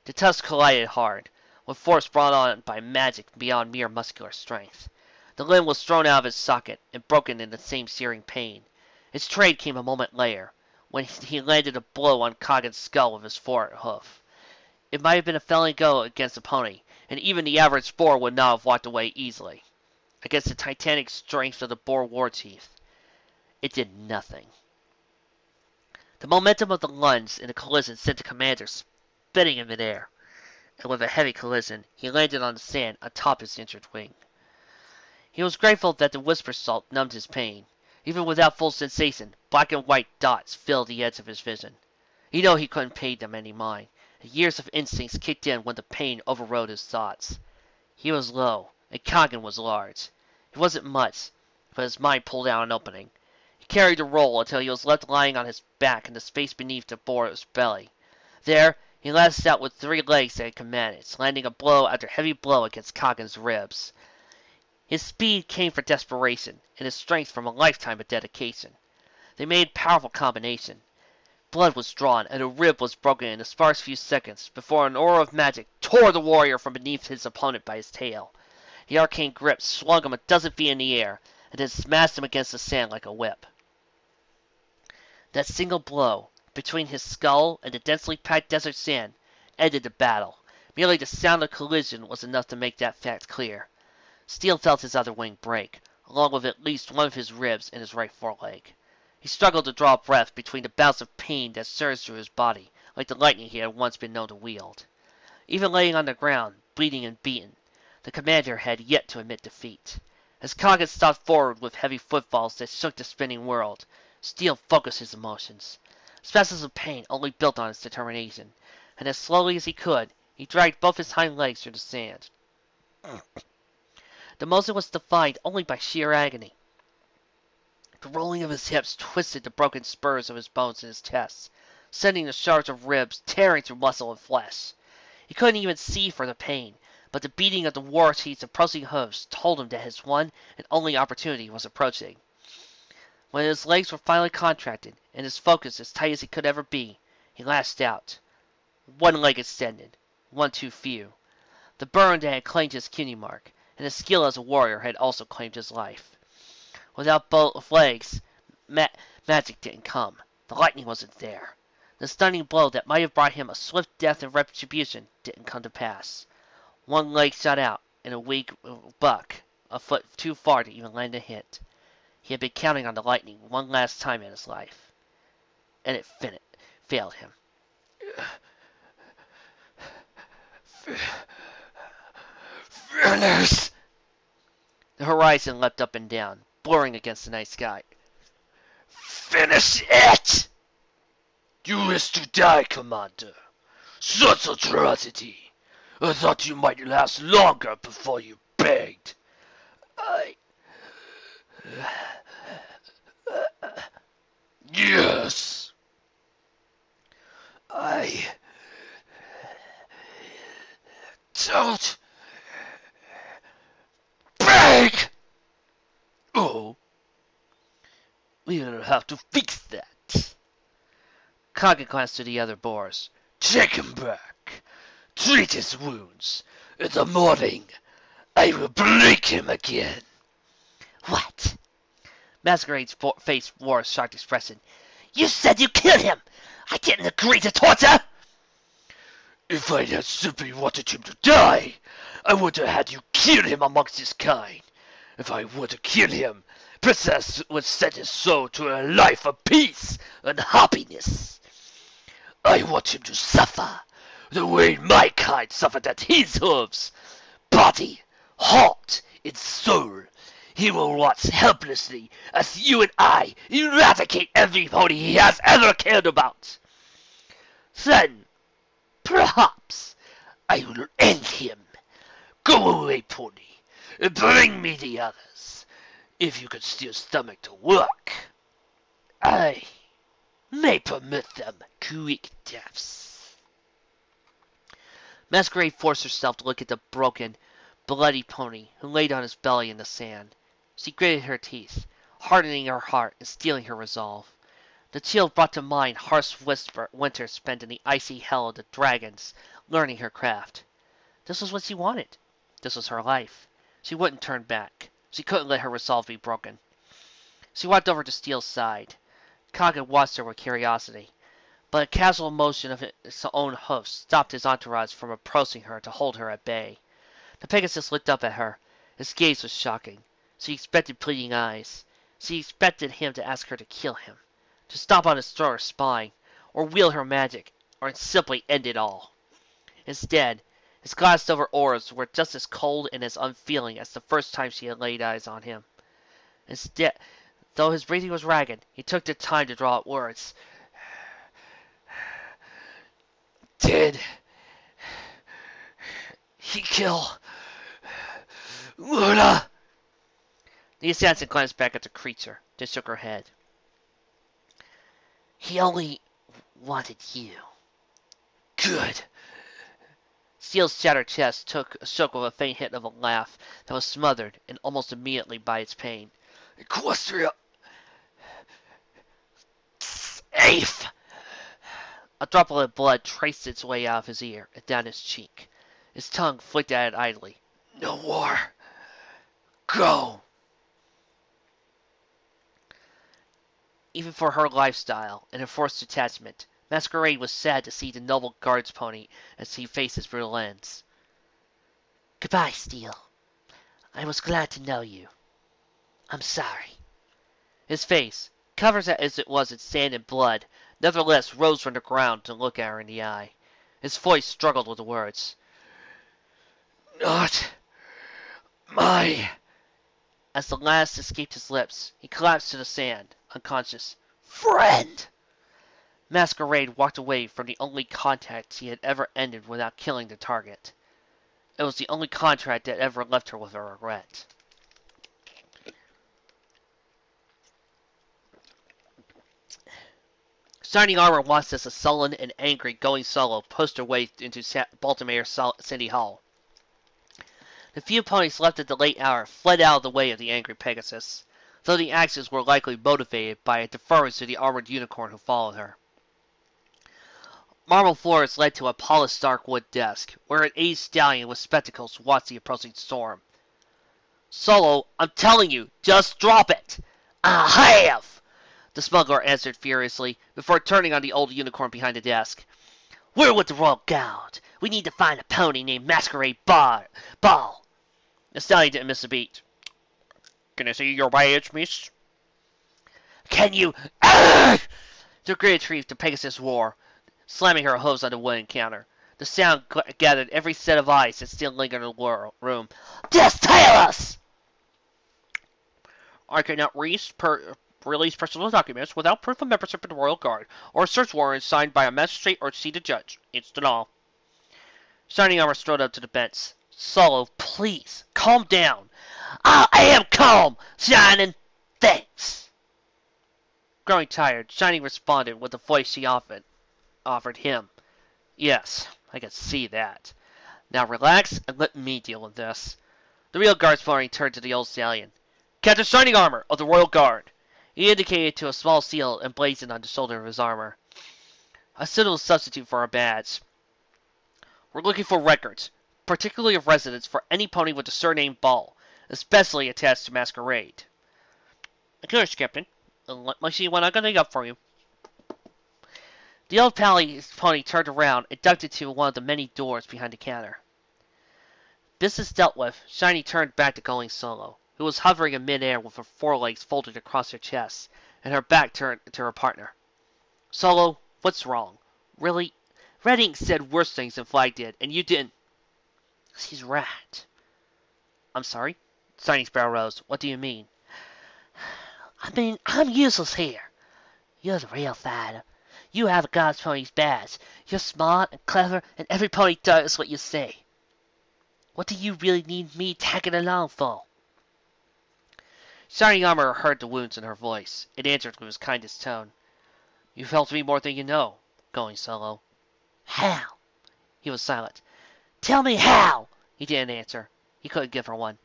The tusks collided hard, with force brought on by magic beyond mere muscular strength. The limb was thrown out of its socket and broken in the same searing pain. Its trade came a moment later, when he landed a blow on Coggan's skull with his forward hoof. It might have been a felling go against a pony, and even the average boar would not have walked away easily. Against the titanic strength of the boar war teeth, it did nothing. The momentum of the lunge in the collision sent the commander spinning in midair, and with a heavy collision, he landed on the sand atop his injured wing. He was grateful that the whisper salt numbed his pain. Even without full sensation, black and white dots filled the edge of his vision. He knew he couldn't pay them any mind. The years of instincts kicked in when the pain overrode his thoughts. He was low, and Coggan was large. He wasn't much, but his mind pulled out an opening. He carried the roll until he was left lying on his back in the space beneath the boar's belly. There, he lashed out with 3 legs that he could manage, landing a blow after heavy blow against Coggan's ribs. His speed came from desperation, and his strength from a lifetime of dedication. They made a powerful combination. Blood was drawn, and a rib was broken in a sparse few seconds before an aura of magic tore the warrior from beneath his opponent by his tail. The arcane grip swung him a dozen feet in the air, and then smashed him against the sand like a whip. That single blow, between his skull and the densely packed desert sand, ended the battle. Merely the sound of collision was enough to make that fact clear. Steele felt his other wing break, along with at least one of his ribs in his right foreleg. He struggled to draw breath between the bouts of pain that surged through his body, like the lightning he had once been known to wield. Even laying on the ground, bleeding and beaten, the commander had yet to admit defeat. As Coggan stalked forward with heavy footfalls that shook the spinning world, Steele focused his emotions. Spasms of pain only built on his determination, and as slowly as he could, he dragged both his hind legs through the sand. The motion was defined only by sheer agony. The rolling of his hips twisted the broken spurs of his bones in his chest, sending the shards of ribs tearing through muscle and flesh. He couldn't even see for the pain, but the beating of the war teeth's approaching hooves told him that his one and only opportunity was approaching. When his legs were finally contracted, and his focus as tight as he could ever be, he lashed out. One leg extended, one too few. The burn that had claimed his cutie mark, and his skill as a warrior had also claimed his life. Without both legs, magic didn't come. The lightning wasn't there. The stunning blow that might have brought him a swift death and retribution didn't come to pass. One leg shot out, and a weak buck, a foot too far to even land a hit. He had been counting on the lightning one last time in his life, and it failed him. Finish! The horizon leapt up and down, blurring against the night sky. Finish it! You wish to die, Commander. Such atrocity! I thought you might last longer before you begged. Yes. I don't beg. Oh, we'll have to fix that. Coggan glanced to the other boars. Take him back. Treat his wounds. In the morning, I will break him again. What? Masquerade's face wore a shocked expression. You said you killed him! I didn't agree to torture! If I had simply wanted him to die, I would have had you kill him amongst his kind. If I were to kill him, Princess would set his soul to a life of peace and happiness. I want him to suffer the way my kind suffered at his hooves. Body, heart, and soul. He will watch helplessly as you and I eradicate every pony he has ever cared about. Then, perhaps, I will end him. Go away, pony, and bring me the others. If you can still stomach to work, I may permit them quick deaths. Masquerade forced herself to look at the broken, bloody pony who laid on his belly in the sand. She gritted her teeth, hardening her heart and steeling her resolve. The chill brought to mind harsh winter spent in the icy hell of the dragons, learning her craft. This was what she wanted. This was her life. She wouldn't turn back. She couldn't let her resolve be broken. She walked over to Steele's side. Coggin watched her with curiosity, but a casual motion of his own hoofs stopped his entourage from approaching her to hold her at bay. The Pegasus looked up at her. His gaze was shocking. She expected pleading eyes. She expected him to ask her to kill him, to stomp on his throat or spine, or wield her magic, or simply end it all. Instead, his glassed over orbs were just as cold and as unfeeling as the first time she had laid eyes on him. Instead, though his breathing was ragged, he took the time to draw out words. Did he kill Luna? The assassin glanced back at the creature, then shook her head. He only wanted you. Good. Steele's shattered chest shook with a faint hint of a laugh that was smothered and almost immediately by its pain. Equestria! Safe! A droplet of blood traced its way out of his ear and down his cheek. His tongue flicked at it idly. No more. Go! Even for her lifestyle and her forced detachment, Masquerade was sad to see the noble guard's pony as he faced his brutal ends. Goodbye, Steele. I was glad to know you. I'm sorry. His face, covered as it was in sand and blood, nevertheless rose from the ground to look at her in the eye. His voice struggled with the words. Not my... As the last escaped his lips, he collapsed to the sand, unconscious. Friend! Masquerade walked away from the only contact he had ever ended without killing the target. It was the only contract that ever left her with a regret. Shining Armor watched as a sullen and angry Going Solo pushed her way into Baltimore City Hall. The few ponies left at the late hour fled out of the way of the angry Pegasus, though the actions were likely motivated by a deference to the armored unicorn who followed her. Marble floors led to a polished dark wood desk, where an aged stallion with spectacles watched the approaching storm. Solo, I'm telling you, just drop it! I have! The smuggler answered furiously, before turning on the old unicorn behind the desk. We're with the Royal Guard. We need to find a pony named Masquerade Ball. The stallion didn't miss a beat. Can I see your badge, miss? Can you... To great retrieve, the Pegasus roar, slamming her hooves on the wooden counter. The sound gathered every set of eyes that still lingered in the room. Just tell us! I cannot release personal documents without proof of membership in the Royal Guard, or a search warrant signed by a magistrate or seated judge. It's the law. Shining Armor strode up to the bench. Solo, please, calm down. I am calm, Shining. Thanks. Growing tired, Shining responded with the voice she offered him. Yes, I can see that. Now relax and let me deal with this. The real guard's pony turned to the old stallion. Captain Shining Armor of the Royal Guard. He indicated to a small seal emblazoned on the shoulder of his armor. A suitable substitute for a badge. We're looking for records, particularly of residence for any pony with the surname Ball, especially attached to Masquerade. Of course, Captain. Let me see what I can dig up for you. The old pony turned around and ducked into one of the many doors behind the counter. Business dealt with, Shiny turned back to Going Solo, who was hovering in midair with her forelegs folded across her chest, and her back turned to her partner. Solo, what's wrong? Really? Red Ink said worse things than Flag did, and you didn't. She's right. I'm sorry? Shiny's brow rose. What do you mean? I'm useless here. You're the real fighter. You have a God's Pony's badge. You're smart and clever, and every pony does what you say. What do you really need me tagging along for? Shining Armor heard the wounds in her voice. It answered with his kindest tone. You've helped me more than you know, Going Solo. How? He was silent. Tell me how! He didn't answer. He couldn't give her one.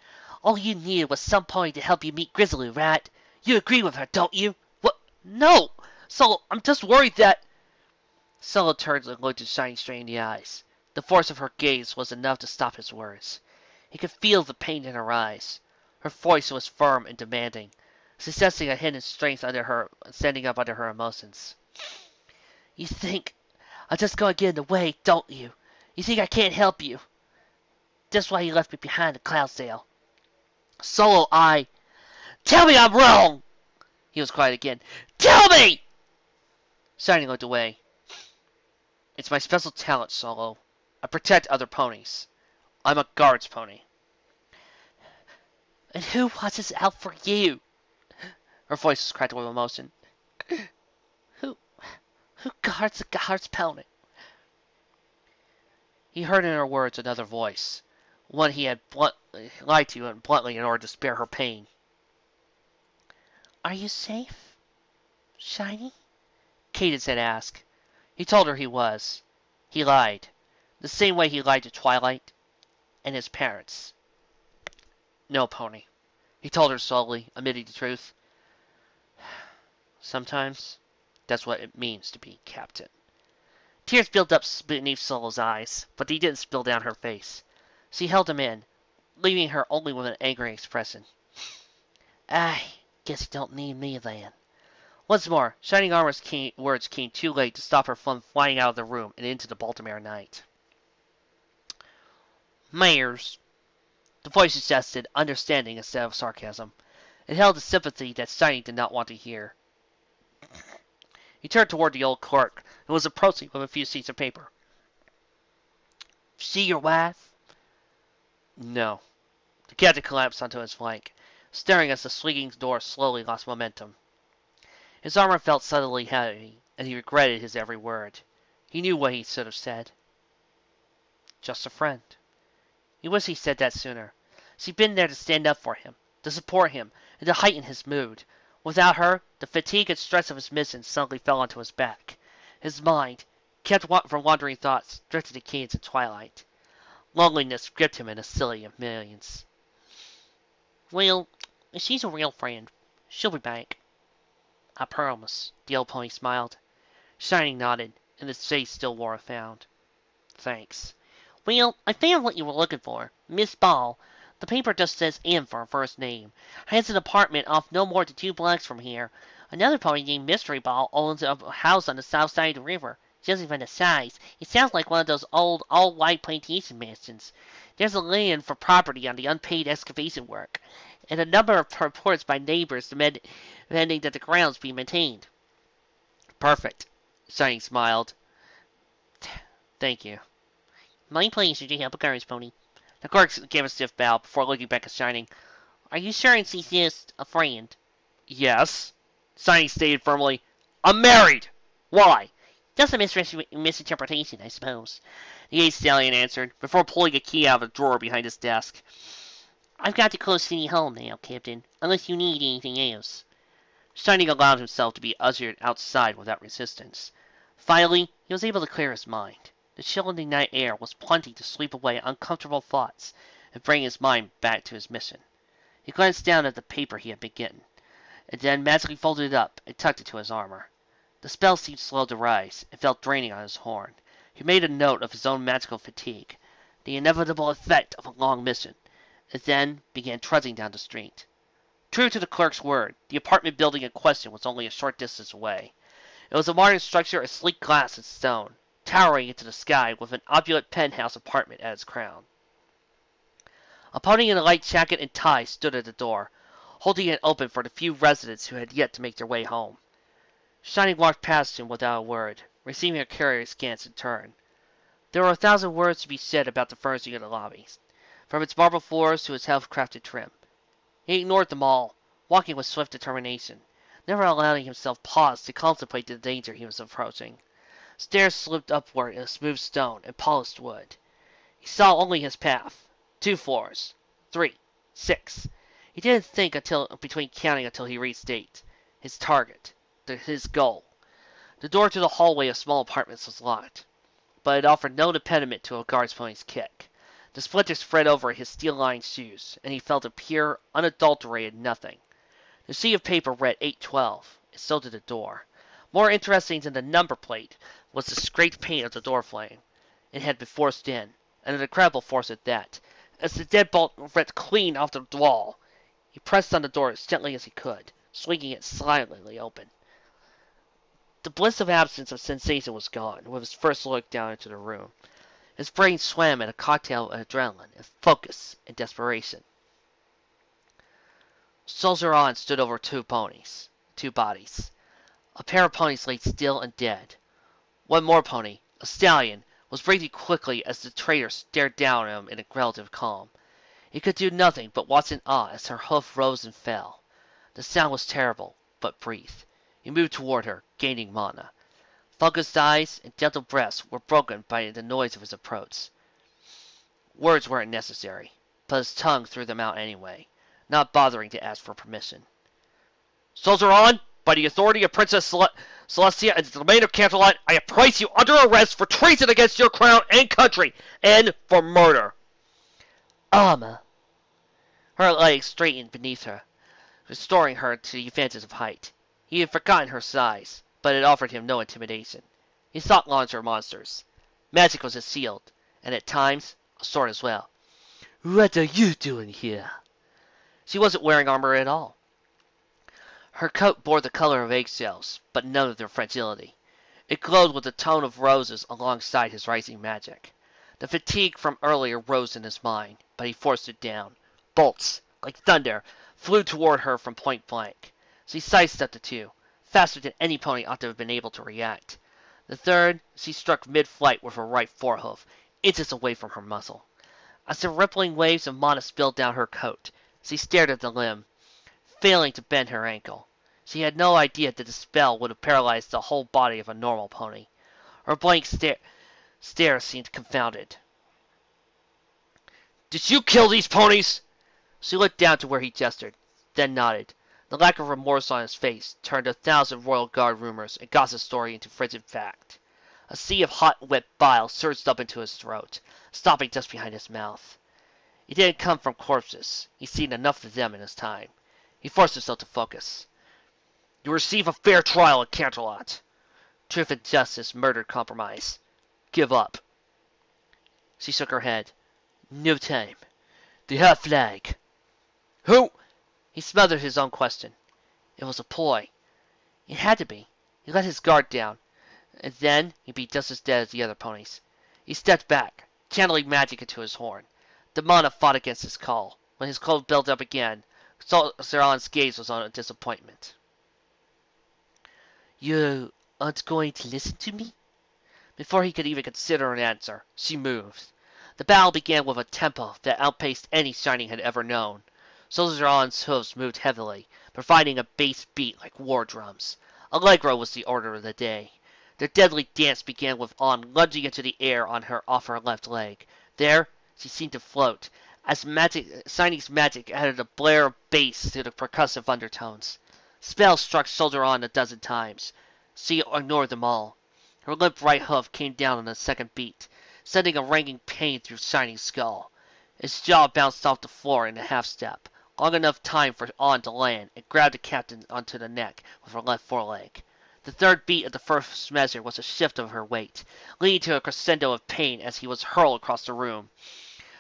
All you needed was some pony to help you meet Grizzly, right? You agree with her, don't you? What? No! Solo, I'm just worried that... Solo turned and looked at Shiny straight in the eyes. The force of her gaze was enough to stop his words. He could feel the pain in her eyes. Her voice was firm and demanding, suggesting a hidden strength under her, standing up under her emotions. You think I'm just gonna get in the way, don't you? You think I can't help you? That's why you left me behind at Cloudsdale. Solo, Tell me I'm wrong! He was quiet again. Tell me! Shining looked away. It's my special talent, Solo. I protect other ponies. I'm a guard's pony. And who watches out for you? Her voice was cracked with emotion. Who guards a guard's pony? He heard in her words another voice, one he had lied to and bluntly in order to spare her pain. Are you safe, Shiny? Cadence had asked. He told her he was. He lied. The same way he lied to Twilight and his parents. No, Pony. He told her slowly, admitting the truth. Sometimes, that's what it means to be captain. Tears built up beneath Solo's eyes, but they didn't spill down her face. She held him in, leaving her only with an angry expression. I guess you don't need me then. Once more, Shining Armor's words came too late to stop her from flying out of the room and into the Baltimore night. Mares, the voice suggested, understanding instead of sarcasm. It held a sympathy that Shining did not want to hear. He turned toward the old clerk, who was approaching with a few sheets of paper. See your wife? No. The captain collapsed onto his flank, staring as the swinging door slowly lost momentum. His armor felt suddenly heavy, and he regretted his every word. He knew what he should have said. Just a friend. He wished he said that sooner. She'd been there to stand up for him, to support him, and to heighten his mood. Without her, the fatigue and stress of his mission suddenly fell onto his back. His mind, kept from wandering thoughts, drifted to Cadence and Twilight. Loneliness gripped him in a silly of millions. Well, if she's a real friend, she'll be back. I promise, the old pony smiled. Shining nodded, and his face still wore a frown. Thanks. Well, I found what you were looking for. Miss Ball. The paper just says M for her first name. Has an apartment off no more than 2 blocks from here. Another pony named Mystery Ball owns a house on the south side of the river. Judging from the size, it sounds like one of those old, all-white plantation mansions. There's a land for property on the unpaid excavation work, and a number of reports by neighbors demanding that the grounds be maintained. Perfect. Shining smiled. Thank you. My pleasure to help a guard's pony. The clerk gave a stiff bow before looking back at Shining. Are you sure she's just a friend? Yes. Shining stated firmly. I'm married. Why? Just a misinterpretation, I suppose. The 8 Stallion answered, before pulling a key out of a drawer behind his desk. I've got to close City home now, Captain, unless you need anything else. Shining allowed himself to be ushered outside without resistance. Finally, he was able to clear his mind. The chill in the night air was plenty to sweep away uncomfortable thoughts and bring his mind back to his mission. He glanced down at the paper he had been getting, and then magically folded it up and tucked it to his armor. The spell seemed slow to rise and felt draining on his horn. He made a note of his own magical fatigue, the inevitable effect of a long mission, and then began trudging down the street. True to the clerk's word, the apartment building in question was only a short distance away. It was a modern structure of sleek glass and stone, towering into the sky with an opulent penthouse apartment at its crown. A pony in a light jacket and tie stood at the door, holding it open for the few residents who had yet to make their way home. Shining walked past him without a word, receiving a curious glance in turn. There were 1,000 words to be said about the furnishing of the lobbies, from its marble floors to its half-crafted trim. He ignored them all, walking with swift determination, never allowing himself pause to contemplate the danger he was approaching. Stairs sloped upward in smooth stone and polished wood. He saw only his path. 2 floors. 3. 6. He didn't think between counting until he reached 8. His target. His goal. The door to the hallway of small apartments was locked, but it offered no impediment to a guard's pony's kick. The splinters spread over his steel-lined shoes, and he felt a pure, unadulterated nothing. The sheet of paper read 812, and so did the door. More interesting than the number plate was the scraped paint of the door frame. It had been forced in, and an incredible force at that, as the deadbolt ripped clean off the wall. He pressed on the door as gently as he could, swinging it silently open. The bliss of absence of sensation was gone with his first look down into the room. His brain swam in a cocktail of adrenaline and focus and desperation. Soldier On stood over two bodies. A pair of ponies lay still and dead. One more pony, a stallion, was breathing quickly as the trader stared down at him in a relative calm. He could do nothing but watch in awe as her hoof rose and fell. The sound was terrible, but brief. He moved toward her, gaining mana. Focused eyes and gentle breaths were broken by the noise of his approach. Words weren't necessary, but his tongue threw them out anyway, not bothering to ask for permission. Soldier On! By the authority of Princess Celestia and the domain of Canterlot, I have placed you under arrest for treason against your crown and country, and for murder. Alma. Her legs straightened beneath her, restoring her to the advantage of height. He had forgotten her size, but it offered him no intimidation. He sought larger monsters. Magic was his shield, and at times, a sword as well. What are you doing here? She wasn't wearing armor at all. Her coat bore the color of eggshells, but none of their fragility. It glowed with the tone of roses alongside his rising magic. The fatigue from earlier rose in his mind, but he forced it down. Bolts, like thunder, flew toward her from point blank. She sidestepped the two, faster than any pony ought to have been able to react. The third, she struck mid-flight with her right forehoof, inches away from her muzzle. As the rippling waves of mana spilled down her coat, she stared at the limb, failing to bend her ankle. She had no idea that the spell would have paralyzed the whole body of a normal pony. Her blank stare seemed confounded. Did you kill these ponies? She looked down to where he gestured, then nodded. The lack of remorse on his face turned 1,000 Royal Guard rumors and gossip story into frigid fact. A sea of hot, wet bile surged up into his throat, stopping just behind his mouth. It didn't come from corpses. He'd seen enough of them in his time. He forced himself to focus. You receive a fair trial at Canterlot. Truth and justice murdered compromise. Give up. She shook her head. No time. The half flag. Who? He smothered his own question. It was a ploy. It had to be. He let his guard down, and then he'd be just as dead as the other ponies. He stepped back, channeling magic into his horn. The mana fought against his call. When his cold built up again, Zeron's gaze was on disappointment. You aren't going to listen to me? Before he could even consider an answer, she moved. The battle began with a tempo that outpaced any Shining had ever known. Soldier On's hooves moved heavily, providing a bass beat like war drums. Allegro was the order of the day. The deadly dance began with On lunging into the air on her off her left leg. There, she seemed to float, as Shining's magic added a blare of bass to the percussive undertones. Spells struck Soldier On 12 times. She ignored them all. Her limp right hoof came down on the second beat, sending a ranging pain through Shining's skull. His jaw bounced off the floor in a half-step, long enough time for On to land and grab the captain onto the neck with her left foreleg. The third beat of the first measure was a shift of her weight, leading to a crescendo of pain as he was hurled across the room.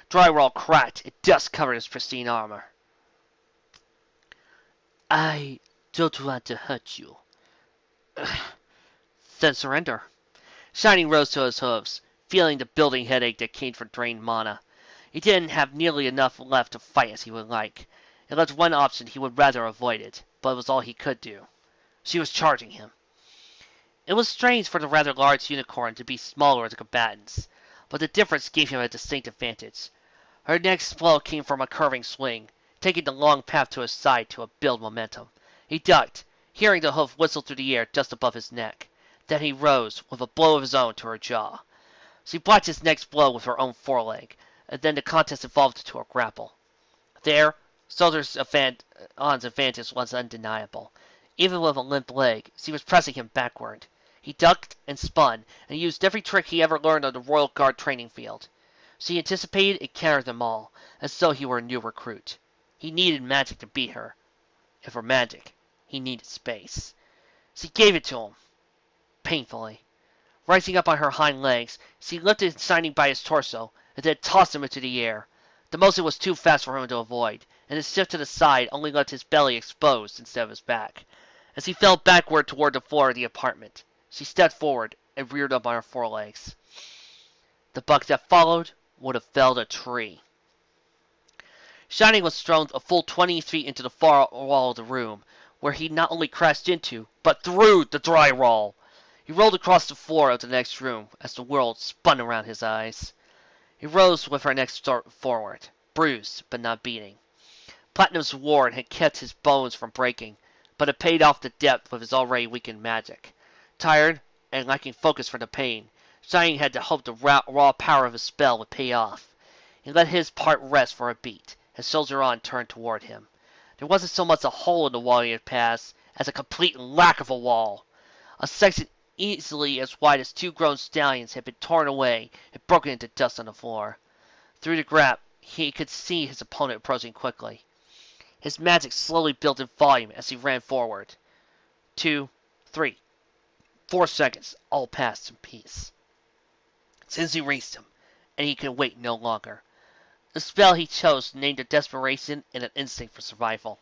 Drywall cracked and dust covered his pristine armor. I don't want to hurt you. Then surrender. Shining rose to his hooves, feeling the building headache that came from drained mana. He didn't have nearly enough left to fight as he would like. It left one option he would rather avoid it, but it was all he could do. She was charging him. It was strange for the rather large unicorn to be smaller as the combatants, but the difference gave him a distinct advantage. Her next blow came from a curving swing, taking the long path to his side to build momentum. He ducked, hearing the hoof whistle through the air just above his neck. Then he rose, with a blow of his own to her jaw. She blocked his next blow with her own foreleg, and then the contest evolved into a grapple. There, Soldier On's advantage was undeniable. Even with a limp leg, she was pressing him backward. He ducked and spun, and used every trick he ever learned on the Royal Guard training field. She anticipated and countered them all, as though he were a new recruit. He needed magic to beat her. And for magic, he needed space. She gave it to him. Painfully. Rising up on her hind legs, she lifted Shining by his torso, and then tossed him into the air. The motion was too fast for him to avoid, and his shift to the side only left his belly exposed instead of his back. As he fell backward toward the floor of the apartment, she stepped forward and reared up on her forelegs. The buck that followed would have felled a tree. Shining was thrown a full 20 feet into the far wall of the room, where he not only crashed into, but through the drywall. He rolled across the floor of the next room as the world spun around his eyes. He rose with her neck forward, bruised but not beating. Platinum's ward had kept his bones from breaking, but it paid off the depth with his already weakened magic. Tired and lacking focus for the pain, Shining had to hope the raw power of his spell would pay off. He let his part rest for a beat as Soldier On turned toward him. There wasn't so much a hole in the wall he had passed as a complete lack of a wall. A section easily as wide as 2 grown stallions had been torn away and broken into dust on the floor. Through the gap, he could see his opponent approaching quickly. His magic slowly built in volume as he ran forward. 2, 3, 4 seconds all passed in peace. Since he reached him, and he could wait no longer. The spell he chose named a desperation and an instinct for survival.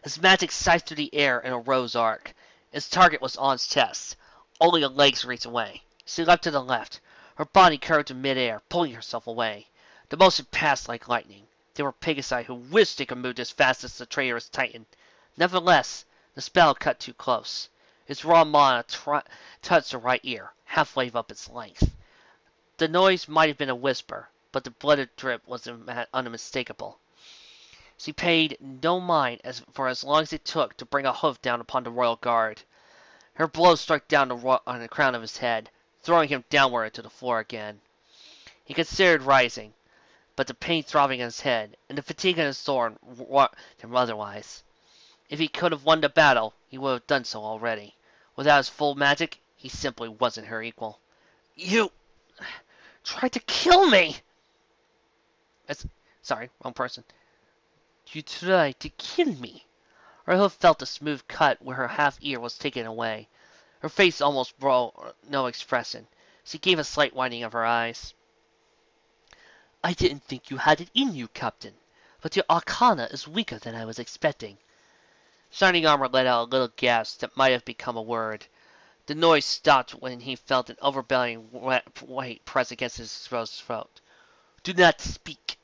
His magic scythed through the air in a rose arc. His target was on his chest, only a leg's reach away. She leapt to the left, her body curved in midair, pulling herself away. The motion passed like lightning. There were Pegasi who wished they could move as fast as the traitorous Titan. Nevertheless, the spell cut too close. Its raw mana touched her right ear, halfway up its length. The noise might have been a whisper, but the blooded drip was unmistakable. She paid no mind for as long as it took to bring a hoof down upon the royal guard. Her blow struck down on the crown of his head, throwing him downward to the floor again. He considered rising, but the pain throbbing in his head and the fatigue in his thorn warned him otherwise. If he could have won the battle, he would have done so already. Without his full magic, he simply wasn't her equal. You tried to kill me! Sorry, wrong person. You tried to kill me. Her hoof felt a smooth cut where her half ear was taken away. Her face almost bore no expression. She gave a slight widening of her eyes. I didn't think you had it in you, Captain, but your arcana is weaker than I was expecting. Shining Armor let out a little gasp that might have become a word. The noise stopped when he felt an overbearing weight press against his throat. Do not speak.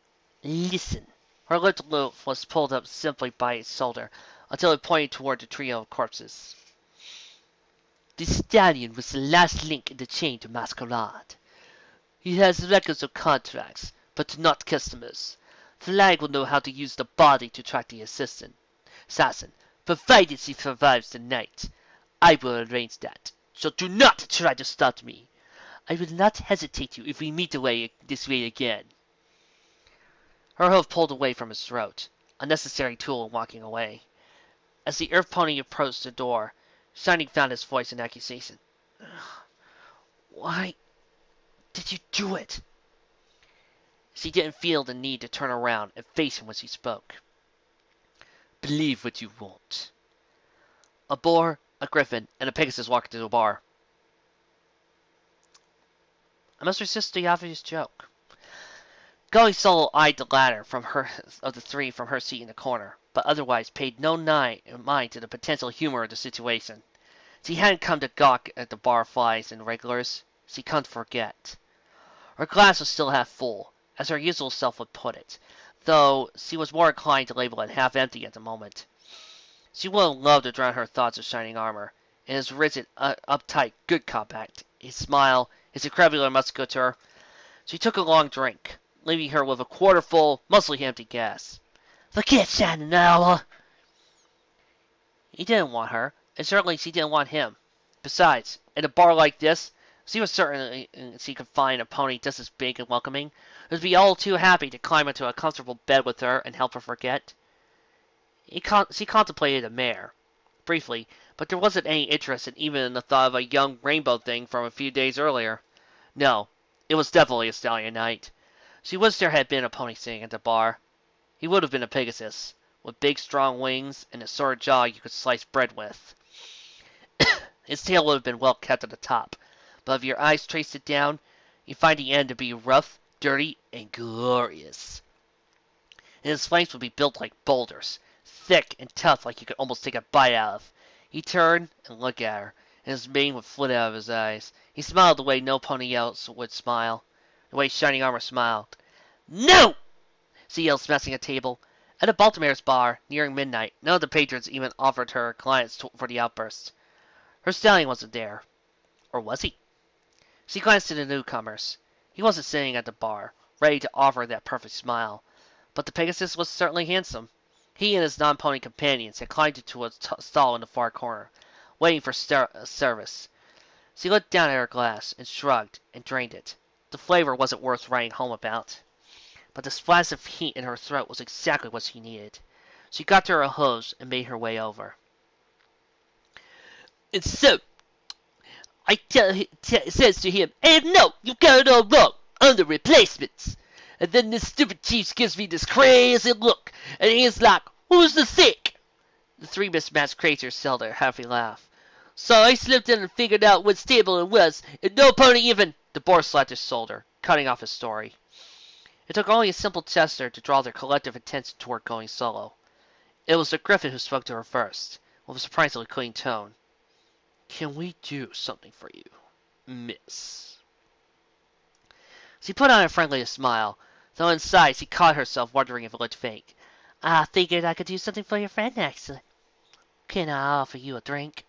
Listen. Her lip was pulled up simply by his shoulder until it pointed toward the trio of corpses. The stallion was the last link in the chain to Masquerade. He has records of contracts, but not customers. Flag will know how to use the body to track the assassin, provided she survives the night. I will arrange that, so do not try to stop me. I will not hesitate you if we meet this way again. Her hoof pulled away from his throat, a necessary tool in walking away. As the earth pony approached the door, Shining found his voice in accusation. Why did you do it? She didn't feel the need to turn around and face him when she spoke. Believe what you want. A boar, a griffin, and a Pegasus walked into the bar. I must resist the obvious joke. Going Solo eyed the latter of the three from her seat in the corner, but otherwise paid no mind to the potential humor of the situation. She hadn't come to gawk at the bar flies and regulars. She come to forget. Her glass was still half full, as her usual self would put it, though she was more inclined to label it half empty at the moment. She would have loved to drown her thoughts with Shining Armor, in his rigid, uptight, good cop act, his smile, his incredible musculature. She took a long drink, leaving her with a quarter full, mostly empty glass. Forget Shining Armor! He didn't want her, and certainly she didn't want him. Besides, in a bar like this, she was certain she could find a pony just as big and welcoming, who would be all too happy to climb into a comfortable bed with her and help her forget. She contemplated a mare, briefly, but there wasn't any interest even in the thought of a young rainbow thing from a few days earlier. No, it was definitely a stallion night. She wished there had been a pony sitting at the bar. He would have been a Pegasus, with big strong wings and a sort of jaw you could slice bread with. His tail would have been well kept at the top, but if your eyes traced it down, you find the end to be rough, dirty, and glorious. and his flanks would be built like boulders, thick and tough like you could almost take a bite out of. He turned and looked at her, and his mane would flit out of his eyes. He smiled the way no pony else would smile, the way Shining Armor smiled. "No!" she yelled, smashing a table. At a Baltimore's bar, nearing midnight, none of the patrons even offered her clients for the outburst. Her stallion wasn't there. Or was he? She glanced at the newcomers. He wasn't sitting at the bar, ready to offer that perfect smile. But the Pegasus was certainly handsome. He and his non-pony companions had climbed into a stall in the far corner, waiting for service. She looked down at her glass and shrugged and drained it. The flavor wasn't worth writing home about. But the splash of heat in her throat was exactly what she needed. She got to her hose and made her way over. And so, I says to him, "Hey, no, you got it all wrong. I'm the replacements." And then this stupid chief gives me this crazy look, and he's like, "Who's the sick?" The three mismatched creatures settled a happy laugh. "So I slipped in and figured out what stable it was, and no pony even—" The boar slapped his shoulder, cutting off his story. It took only a simple gesture to draw their collective attention toward going solo. It was the Griffin who spoke to her first, with a surprisingly clean tone. "Can we do something for you, miss?" She put on a friendly smile, though inside she caught herself wondering if it looked fake. "I figured I could do something for your friend, actually. Can I offer you a drink?"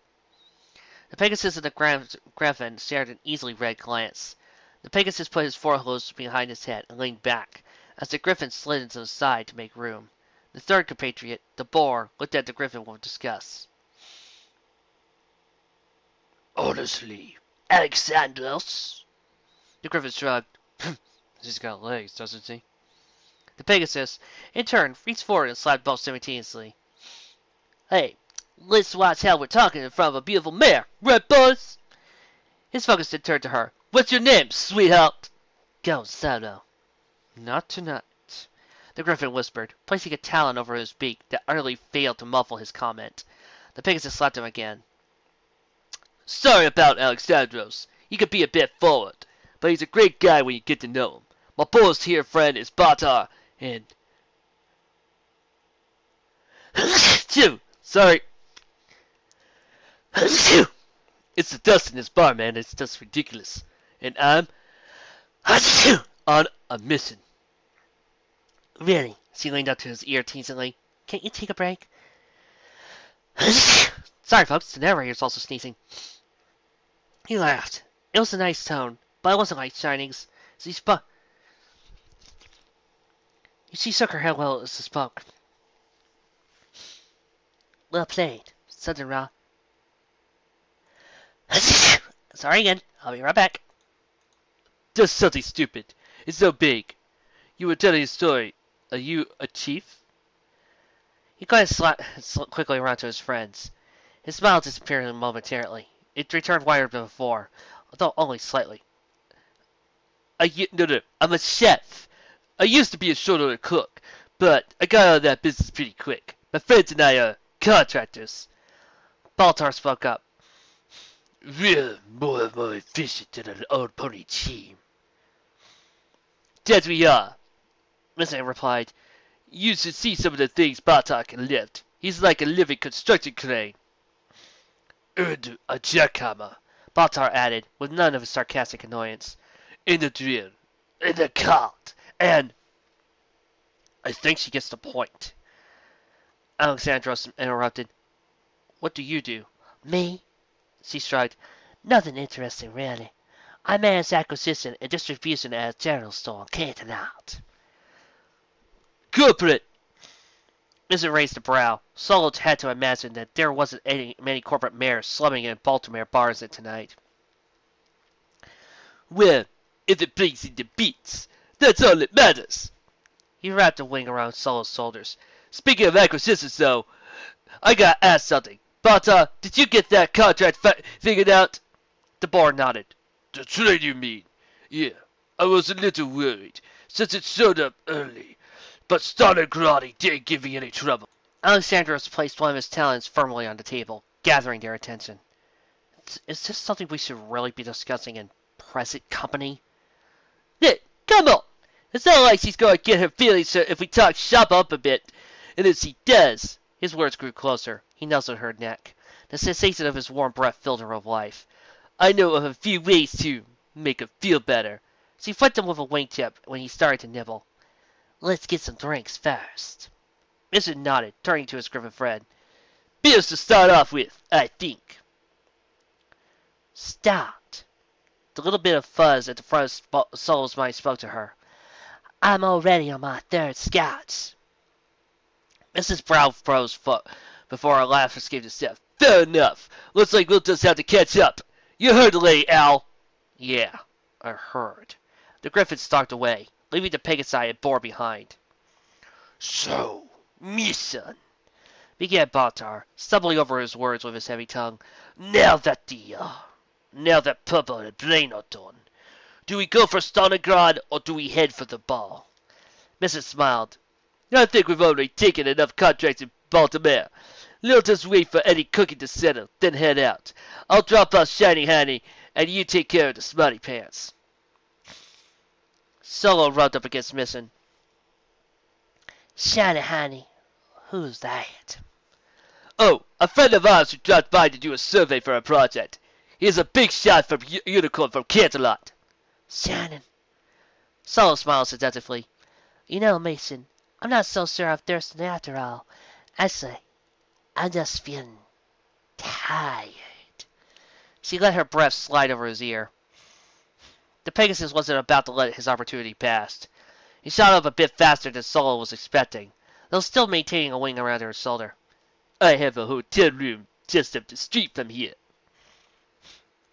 The Pegasus and the Griffin shared an easily read glance. The Pegasus put his forehooves behind his head and leaned back, as the Griffin slid into the side to make room. The third compatriot, the boar, looked at the Griffin with disgust. "Honestly, Alexandros?" The Griffin shrugged. "She's got legs, doesn't she?" The Pegasus, in turn, reached forward and slapped both simultaneously. "Hey, let's watch how we're talking in front of a beautiful mare, right, boys?" His focus had turned to her. "What's your name, sweetheart?" "Go solo." "Not tonight," the Griffin whispered, placing a talon over his beak that utterly failed to muffle his comment. The Pegasus slapped him again. "Sorry about Alexandros. He could be a bit forward, but he's a great guy when you get to know him. My boss here friend is Batar, and..." Sorry. It's the dust in this bar, man. It's just ridiculous. And I'm on a mission. "Really?" She leaned up to his ear teasingly. "Can't you take a break?" "Sorry, folks. The narrator's also sneezing." He laughed. It was a nice tone, but it wasn't like Shining's. She shook her head well as she spoke. "Well played, Southern Raw." "Sorry again. I'll be right back." Just something stupid. It's so big. You were telling a story. Are you a chief?" He glanced quickly around to his friends. His smile disappeared momentarily. It returned wider than before, although only slightly. No, I'm a chef. I used to be a short-order cook, but I got out of that business pretty quick. My friends and I are contractors." Baltar spoke up. "We're more efficient than an old pony team." "That we are," Missy replied. "You should see some of the things Batar can lift. He's like a living construction crane." "And a jackhammer," Baltar added, with none of his sarcastic annoyance. "And a drill, and a cart, and..." "I think she gets the point." Alexandros interrupted. "What do you do?" "Me?" She shrugged. "Nothing interesting, really. I manage acquisition and distribution at a general store on Canton Out." "Corporate!" Missy raised a brow. Solo had to imagine that there wasn't many corporate mayors slumming in Baltimore bars tonight. "Well, if it brings in the beats, that's all that matters." He wrapped a wing around Solo's shoulders. "Speaking of acquisitions, though, I gotta ask something. But, did you get that contract figured out?" The boar nodded. "The trade, you mean? Yeah, I was a little worried, since it showed up early. But Stalingrad didn't give me any trouble." Alexandros placed one of his talons firmly on the table, gathering their attention. "Is this something we should really be discussing in present company?" "Hey, come on! It's not like she's going to get her feelings hurt if we talk shop up a bit. And if she does... His words grew closer. He nuzzled her neck. The sensation of his warm breath filled her with life. I know of a few ways to make her feel better. She flicked him with a wingtip when he started to nibble. Let's get some drinks first. Mr. nodded, turning to his griffin friend. Beers to start off with, I think. Start. The little bit of fuzz at the front of Solo's mind spoke to her. I'm already on my third scotch. Mrs. Brown froze before her laugh escaped a step. Fair enough. Looks like we'll just have to catch up. You heard the lady, Al. Yeah, I heard. The griffin stalked away, leaving the Pegasi and Boar behind. So, me son, began Baltar, stumbling over his words with his heavy tongue. Now that Purple and Blaine are done, do we go for Stalingrad or do we head for the ball? Mrs. smiled. I think we've already taken enough contracts in Baltimore. Let's just wait for any cooking to settle, then head out. I'll drop off Shiny Honey, and you take care of the Smarty Pants. Solo rubbed up against Missin. Shiny Honey, who's that? Oh, a friend of ours who dropped by to do a survey for a project. He's a big shot from Unicorn from Canterlot. Shannon. Solo smiled seductively. You know, Mason, I'm not so sure I'm thirsting after all. I say, I'm just feeling tired. She let her breath slide over his ear. The Pegasus wasn't about to let his opportunity pass. He shot up a bit faster than Solo was expecting, though still maintaining a wing around her shoulder. I have a hotel room just up the street from here.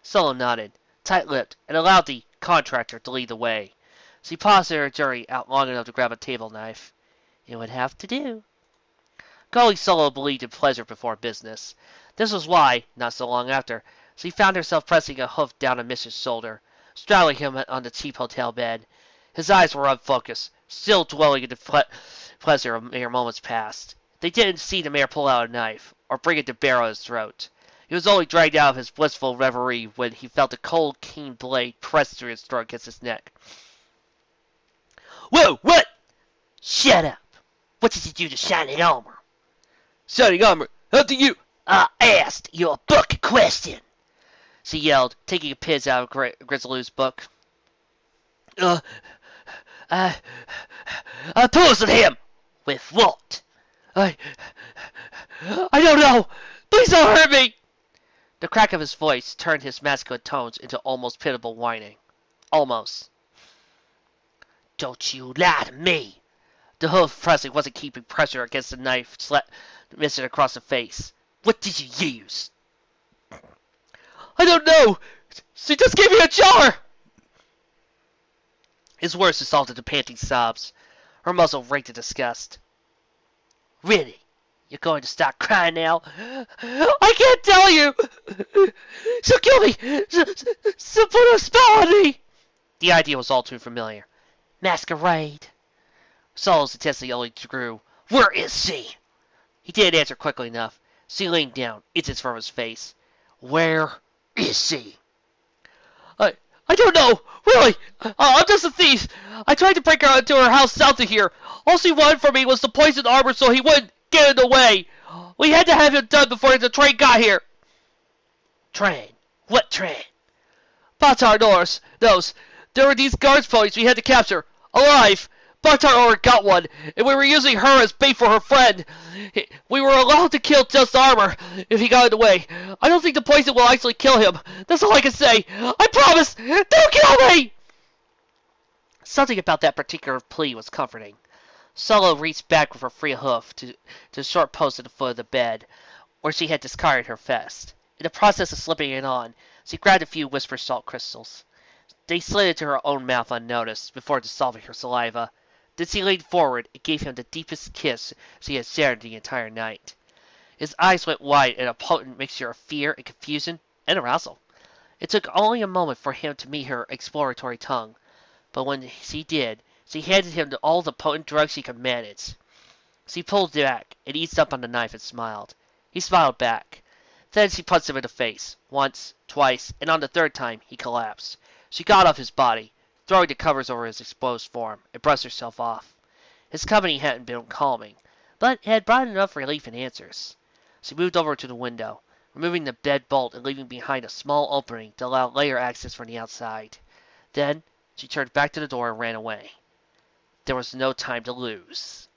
Solo nodded, tight-lipped, and allowed the contractor to lead the way. She paused her journey out long enough to grab a table knife. It would have to do. Gully Solo believed in pleasure before business. This was why, not so long after, she found herself pressing a hoof down a Mrs. shoulder, straddling him on the cheap hotel bed. His eyes were unfocused, still dwelling in the pleasure of mere moments past. They didn't see the mayor pull out a knife, or bring it to bear on his throat. He was only dragged out of his blissful reverie when he felt the cold, keen blade pressed through his throat against his neck. Whoa, what? Shut up. What did you do to Shining Armor? Shining Armor, how do you... I asked you a book question. She yelled, taking a piz out of Grizzly's book. I poisoned him. With what? I don't know. Please don't hurt me. The crack of his voice turned his masculine tones into almost pitiable whining. Almost. Don't you lie to me. The hoof pressing wasn't keeping pressure against the knife, missing across the face. What did you use? I don't know. She just gave me a jar. His words assaulted the panting sobs. Her muzzle raked in disgust. Really? You're going to stop crying now? I can't tell you. She'll kill me. She'll put a spell on me. The idea was all too familiar. Masquerade. Solo's intensity only grew. Where is she? He didn't answer quickly enough. She leaned down, inches from his face. Where is she? I don't know. Really. I'm just a thief. I tried to break her into her house south of here. All she wanted from me was the poison armor so he wouldn't get in the way. We had to have it done before the train got here. Train? What train? Batar knows. There were these guards ponies we had to capture. Alive. Batar already got one, and we were using her as bait for her friend. We were allowed to kill just armor if he got in the way. I don't think the poison will actually kill him. That's all I can say. I promise. Don't kill me! Something about that particular plea was comforting. Solo reached back with her free hoof to the short post at the foot of the bed, where she had discarded her vest. In the process of slipping it on, she grabbed a few whisper salt crystals. They slid into her own mouth unnoticed, before dissolving her saliva. Then she leaned forward and gave him the deepest kiss she had shared the entire night. His eyes went wide in a potent mixture of fear and confusion and arousal. It took only a moment for him to meet her exploratory tongue, but when she did, she handed him all the potent drugs she could manage. She pulled back and eased up on the knife and smiled. He smiled back. Then she punched him in the face, once, twice, and on the third time he collapsed. She got off his body, throwing the covers over his exposed form, and brushed herself off. His company hadn't been calming, but it had brought enough relief and answers. She moved over to the window, removing the bed bolt and leaving behind a small opening to allow Loyalliar access from the outside. Then she turned back to the door and ran away. There was no time to lose.